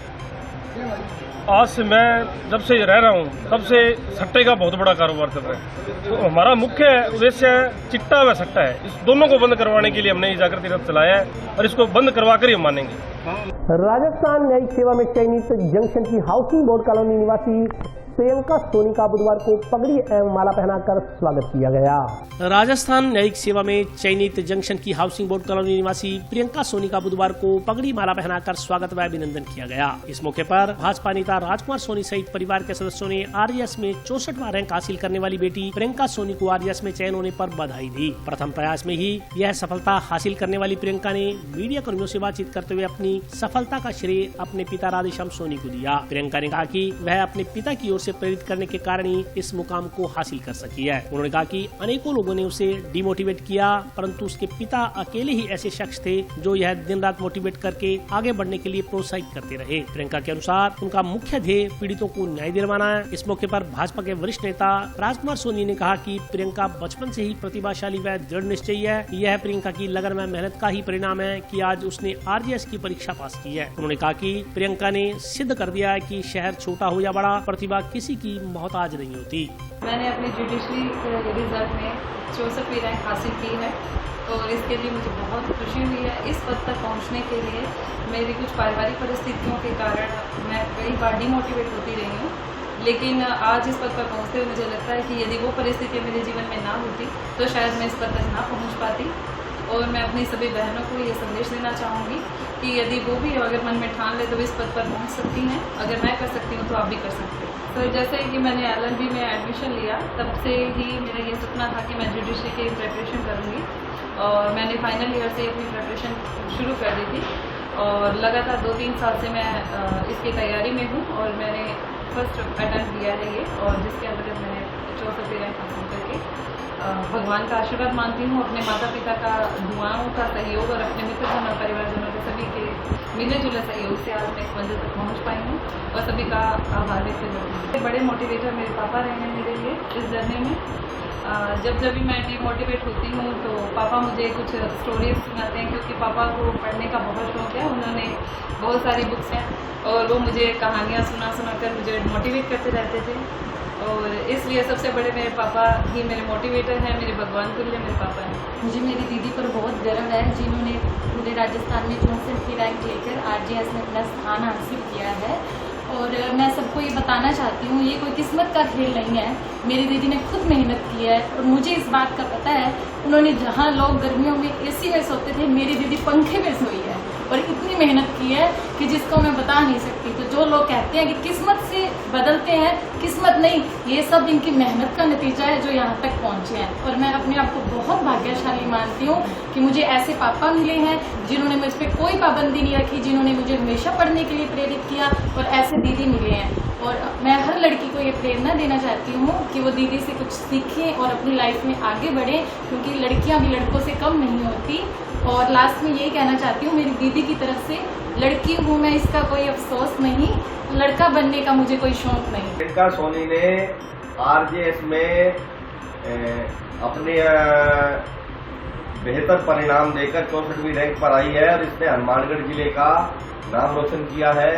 आज से मैं जब से रह रहा हूँ तब से सट्टे का बहुत बड़ा कारोबार चल रहा है, तो हमारा मुख्य उद्देश्य चिट्टा व सट्टा है। इस दोनों को बंद करवाने के लिए हमने ये जागृति रथ चलाया है और इसको बंद करवा कर ही हम मानेंगे। राजस्थान न्यायिक सेवा में चयनित जंक्शन की हाउसिंग बोर्ड कॉलोनी निवासी प्रियंका सोनी का बुधवार को पगड़ी एवं माला पहनाकर स्वागत किया गया। राजस्थान न्यायिक सेवा में चयनित जंक्शन की हाउसिंग बोर्ड कॉलोनी निवासी प्रियंका सोनी का बुधवार को पगड़ी माला पहनाकर स्वागत व अभिनंदन किया गया। इस मौके पर भाजपा नेता राजकुमार सोनी सहित परिवार के सदस्यों ने आरजीएस में 64वां रैंक हासिल करने वाली बेटी प्रियंका सोनी को आरजीएस में चयन होने पर बधाई दी। प्रथम प्रयास में ही यह सफलता हासिल करने वाली प्रियंका ने मीडिया कर्मियों से बातचीत करते हुए अपनी सफलता का श्रेय अपने पिता राधेश्याम सोनी को दिया। प्रियंका ने कहा कि वह अपने पिता की ओर से प्रेरित करने के कारण ही इस मुकाम को हासिल कर सकी है। उन्होंने कहा कि अनेकों लोगों ने उसे डिमोटिवेट किया, परंतु उसके पिता अकेले ही ऐसे शख्स थे जो यह दिन रात मोटिवेट करके आगे बढ़ने के लिए प्रोत्साहित करते रहे। प्रियंका के अनुसार उनका मुख्य ध्येय पीड़ितों को न्याय दिलवाना है। इस मौके पर भाजपा के वरिष्ठ नेता राजकुमार सोनी ने कहा कि प्रियंका बचपन से ही प्रतिभाशाली व दृढ़ निश्चयी है। यह प्रियंका की लगन व मेहनत का ही परिणाम है कि आज उसने आरजीएस की परीक्षा पास की है। उन्होंने कहा कि प्रियंका ने सिद्ध कर दिया है कि शहर छोटा हो या बड़ा, प्रतिभा किसी की मोहताज नहीं होती। मैंने अपनी जुडिशरी रिजल्ट में 64वीं रैंक हासिल की है और इसके लिए मुझे बहुत खुशी हुई है। इस पद तक पहुंचने के लिए मेरी कुछ पारिवारिक परिस्थितियों के कारण मैं कई बार डिमोटिवेट होती रही हूँ, लेकिन आज इस पद पर पहुँचते हुए मुझे लगता है कि यदि वो परिस्थितियाँ मेरे जीवन में ना होती तो शायद मैं इस पद तक ना पहुँच पाती। और मैं अपनी सभी बहनों को ये संदेश देना चाहूँगी कि यदि वो भी अगर मन में ठान ले तो इस पद पर पहुँच सकती हैं। अगर मैं कर सकती हूँ तो आप भी कर सकते हैं। तो जैसे कि मैंने LLB में एडमिशन लिया तब से ही मेरा ये सपना था कि मैं जुडिशरी की प्रिपरेशन करूँगी और मैंने फाइनल ईयर से अपनी प्रिपरेशन शुरू कर दी थी और लगातार 2-3 साल से मैं इसकी तैयारी में हूँ और मैंने फर्स्ट अटेम्प्ट दिया है ये, और जिसके अंतर्गत मैंने 64वीं रैंक हासिल करके भगवान का आशीर्वाद मानती हूँ, अपने माता पिता का दुआओं का सहयोग और अपने मित्रजन और परिवारजनों के सभी के मिले जुले सहयोग से आज मैं इस मंजिल तक पहुँच पाई हूँ और सभी का आभार व्यक्त करती हूँ। बड़े मोटिवेटर मेरे पापा रहे हैं मेरे लिए इस जर्नी में। जब भी मैं डिमोटिवेट होती हूँ तो पापा मुझे कुछ स्टोरीज सुनाते हैं, क्योंकि पापा को पढ़ने का बहुत शौक है। उन्होंने बहुत सारी बुक्स हैं और वो मुझे कहानियाँ सुना कर मुझे मोटिवेट करते रहते थे और इसलिए सबसे बड़े मेरे पापा ही मेरे मोटिवेटर हैं, मेरे भगवान तुल्य मेरे पापा हैं। मुझे मेरी दीदी पर बहुत गर्व है जिन्होंने पूरे राजस्थान में 64वीं रैंक लेकर आरजीएस में अपना स्थान हासिल किया है। और मैं सबको ये बताना चाहती हूँ ये कोई किस्मत का खेल नहीं है। मेरी दीदी ने खुद मेहनत की है और मुझे इस बात का पता है, उन्होंने जहाँ लोग गर्मियों में एसी में सोते थे मेरी दीदी पंखे में सोई है और इतनी मेहनत की है कि जिसको मैं बता नहीं सकती। तो जो लोग कहते हैं कि किस्मत से बदलते हैं, किस्मत नहीं, ये सब इनकी मेहनत का नतीजा है जो यहाँ तक पहुँचे हैं। और मैं अपने आप को बहुत भाग्यशाली मानती हूँ कि मुझे ऐसे पापा मिले हैं जिन्होंने मुझ पर कोई पाबंदी नहीं रखी, जिन्होंने मुझे हमेशा पढ़ने के लिए प्रेरित किया, और ऐसे दीदी मिले हैं। और मैं हर लड़की को ये प्रेरणा देना चाहती हूँ कि वो दीदी से कुछ सीखें और अपनी लाइफ में आगे बढ़ें, क्योंकि लड़कियाँ भी लड़कों से कम नहीं होती। और लास्ट में यही कहना चाहती हूँ मेरी दीदी की तरफ से, लड़की हूँ मैं, इसका कोई अफसोस नहीं, लड़का बनने का मुझे कोई शौक नहीं। प्रियंका सोनी ने आरजीएस में अपने बेहतर परिणाम देकर 64वीं रैंक पर आई है और इसने हनुमानगढ़ जिले का नाम रोशन किया है।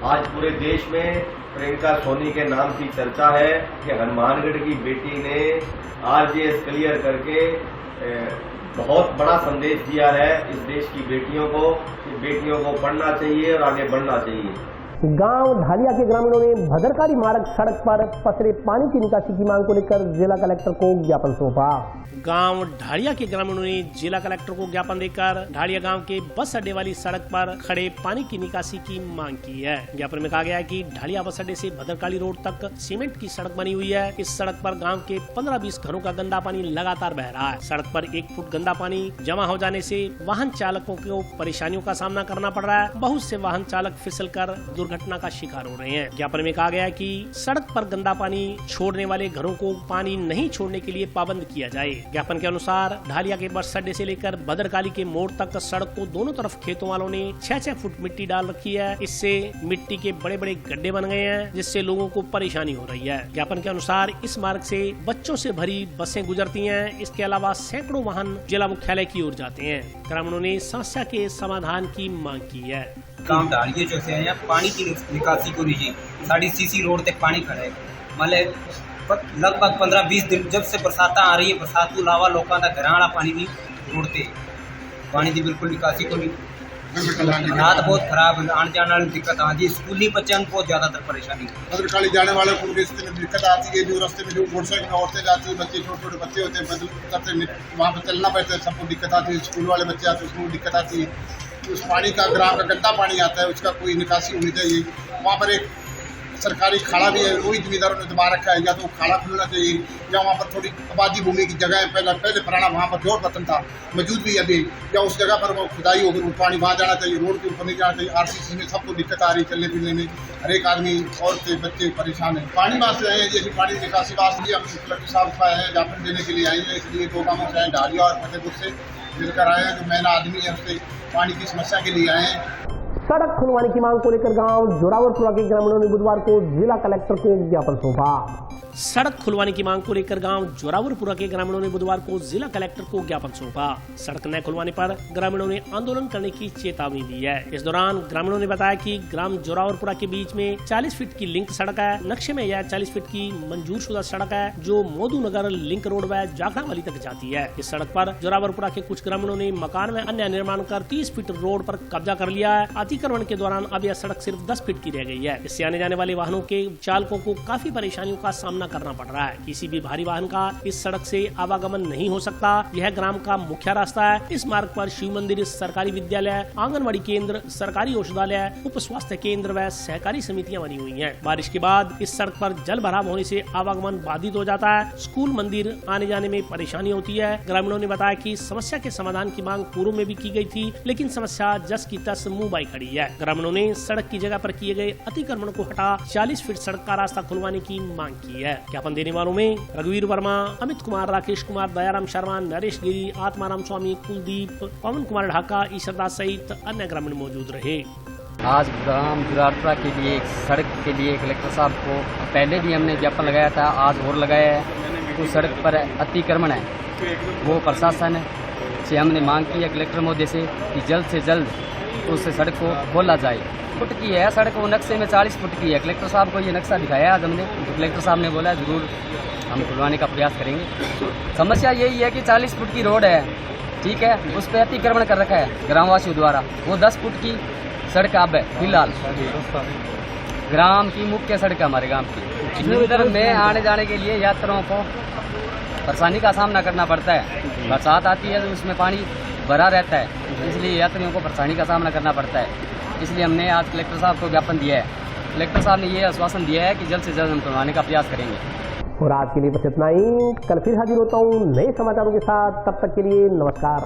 आज पूरे देश में प्रियंका सोनी के नाम की चर्चा है कि हनुमानगढ़ की बेटी ने आरजीएस क्लियर करके बहुत बड़ा संदेश दिया है इस देश की बेटियों को कि बेटियों को पढ़ना चाहिए और आगे बढ़ना चाहिए। गांव ढालिया के ग्रामीणों ने भद्रकाली मार्ग सड़क पर पसरे पानी की निकासी की मांग को लेकर जिला कलेक्टर को ज्ञापन सौंपा। गांव ढालिया के ग्रामीणों ने जिला कलेक्टर को ज्ञापन देकर ढालिया गांव के बस अड्डे वाली सड़क पर खड़े पानी की निकासी की मांग की है। ज्ञापन में कहा गया है कि ढालिया बस अड्डे से भद्रकाली रोड तक सीमेंट की सड़क बनी हुई है। इस सड़क पर गांव के 15-20 घरों का गंदा पानी लगातार बह रहा है। सड़क पर 1 फुट गंदा पानी जमा हो जाने से वाहन चालकों को परेशानियों का सामना करना पड़ रहा है। बहुत से वाहन चालक फिसलकर दुर्घटना का शिकार हो रहे हैं। ज्ञापन में कहा गया है कि सड़क पर गंदा पानी छोड़ने वाले घरों को पानी नहीं छोड़ने के लिए पाबंद किया जाए। ज्ञापन के अनुसार ढालिया के बस अड्डे से लेकर भद्रकाली के मोड़ तक सड़क को दोनों तरफ खेतों वालों ने 6-6 फुट मिट्टी डाल रखी है। इससे मिट्टी के बड़े बड़े गड्ढे बन गए हैं, जिससे लोगों को परेशानी हो रही है। ज्ञापन के अनुसार इस मार्ग से बच्चों से भरी बसें गुजरती हैं। इसके अलावा सैकड़ों वाहन जिला मुख्यालय की ओर जाते हैं। ग्रामीणों ने समस्या के समाधान की मांग की है। काम ढालिए जो से है पानी की निकासी को लीजिए, साड़ी सीसी रोड तक पानी खड़ा है। मतलब लगभग 15-20 दिन जब से बरसात आ रही है, बरसात के अलावा लोगों का घराना पानी भी रोडते पानी की बिल्कुल निकासी को नहीं। हालात बहुत खराब है, आने जाने वाली दिक्कत आती है। स्कूली बच्चों को बहुत ज्यादातर परेशानी भद्रकाली जाने वाले को रास्ते में दिक्कत आती है। जो रास्ते में जो मोटरसाइकिल में औरतें जाती है, बच्चे छोटे बच्चे होते हैं, वहाँ पर चलना पड़ता है, सबको दिक्कत आती है। स्कूल वाले बच्चे आते हैं, उसको दिक्कत आती है। उस पानी का ग्राम का गंदा पानी आता है, उसका कोई निकासी होनी चाहिए। वहाँ पर एक सरकारी खाड़ा भी है, वही जिम्मेदारों ने दबा रखा है। या तो खाड़ा खुलना चाहिए, या वहाँ पर थोड़ी आबादी भूमि की जगह है, पहले पुराना वहाँ पर जोड़ बतन था, मौजूद भी अभी, या उस जगह पर वो खुदाई होकर पानी वहाँ जाना चाहिए। रोड के ऊपर नहीं जाना चाहिए। RCC में सबको दिक्कत आ रही है, चलने फिरने में। हर एक आदमी, औरतें, बच्चे परेशान है। पानी वहाँ से आए हैं, जैसे पानी निकासी वास्ते हम कलेक्टर साहब का है, ज्ञापन देने के लिए आए हैं। इसलिए 2 गाँवों से आए, ढालिया और फतेहपुर से मिलकर आए हैं। जो मेन आदमी है उससे पानी की समस्या के लिए आए हैं। सड़क खुलवाने की मांग को लेकर गांव जोरावरपुरा के ग्रामीणों ने बुधवार को जिला कलेक्टर को ज्ञापन सौंपा। सड़क खुलवाने की मांग को लेकर गांव जोरावरपुरा के ग्रामीणों ने बुधवार को जिला कलेक्टर को ज्ञापन सौंपा। सड़क न खुलवाने पर ग्रामीणों ने आंदोलन करने की चेतावनी दी है। इस दौरान ग्रामीणों ने बताया कि ग्राम जोरावरपुरा के बीच में 40 फीट की लिंक सड़क है। नक्शे में यह 40 फीट की मंजूर शुदा सड़क है, जो मोदू नगर लिंक रोड व जाखड़ा वाली तक जाती है। इस सड़क पर जोरावरपुरा के कुछ ग्रामीणों ने मकान व अन्य निर्माण कर 30 फीट रोड पर कब्जा कर लिया है। अतिक्रमण के दौरान अब यह सड़क सिर्फ 10 फीट की रह गई है। इससे आने जाने वाले वाहनों के चालकों को काफी परेशानियों का सामना करना पड़ रहा है। किसी भी भारी वाहन का इस सड़क से आवागमन नहीं हो सकता। यह ग्राम का मुख्य रास्ता है। इस मार्ग पर शिव मंदिर, सरकारी विद्यालय, आंगनवाड़ी केंद्र, सरकारी औषधालय, उप स्वास्थ्य केंद्र व सहकारी समितियां बनी हुई हैं। बारिश के बाद इस सड़क पर जल भराव होने से आवागमन बाधित हो जाता है। स्कूल, मंदिर आने जाने में परेशानी होती है। ग्रामीणों ने बताया कि समस्या के समाधान की मांग पूर्व में भी की गई थी, लेकिन समस्या जस की तस मुंह बाई खड़ी है। ग्रामीणों ने सड़क की जगह पर किए गए अतिक्रमण को हटा 40 फीट सड़क का रास्ता खुलवाने की मांग की है। ज्ञापन देने वालों में रघुवीर वर्मा, अमित कुमार, राकेश कुमार, दयाराम शर्मा, नरेश गिरी, आत्माराम स्वामी, कुलदीप, पवन कुमार ढाका, ईश्वरदास सहित अन्य ग्रामीण मौजूद रहे। आज ग्राम जोरावरपुरा के लिए सड़क के लिए कलेक्टर साहब को पहले भी हमने ज्ञापन लगाया था, आज और लगाया है। उस सड़क पर अतिक्रमण है, वो प्रशासन से हमने मांग की है कलेक्टर महोदय से कि जल्द से जल्द उस सड़क को खोला जाए। फुट की है सड़क, वो नक्शे में 40 फुट की है। कलेक्टर साहब को ये नक्शा दिखाया आज हमने, तो कलेक्टर साहब ने बोला जरूर हम खुलवाने का प्रयास करेंगे। समस्या यही है कि 40 फुट की रोड है, ठीक है, उस पर अतिक्रमण कर रखा है ग्रामवासियों द्वारा। वो 10 फुट की सड़क अब है फिलहाल ग्राम की मुख्य सड़क है हमारे गांव की। निरंतर में आने जाने के लिए यात्रियों को परेशानी का सामना करना पड़ता है। बरसात आती है तो उसमें पानी भरा रहता है, इसलिए यात्रियों को परेशानी का सामना करना पड़ता है। इसलिए हमने आज कलेक्टर साहब को ज्ञापन दिया है। कलेक्टर साहब ने ये आश्वासन दिया है कि जल्द से जल्द हम खुलवाने का प्रयास करेंगे। और आज के लिए बस इतना ही। कल फिर हाजिर होता हूँ नए समाचारों के साथ। तब तक के लिए नमस्कार।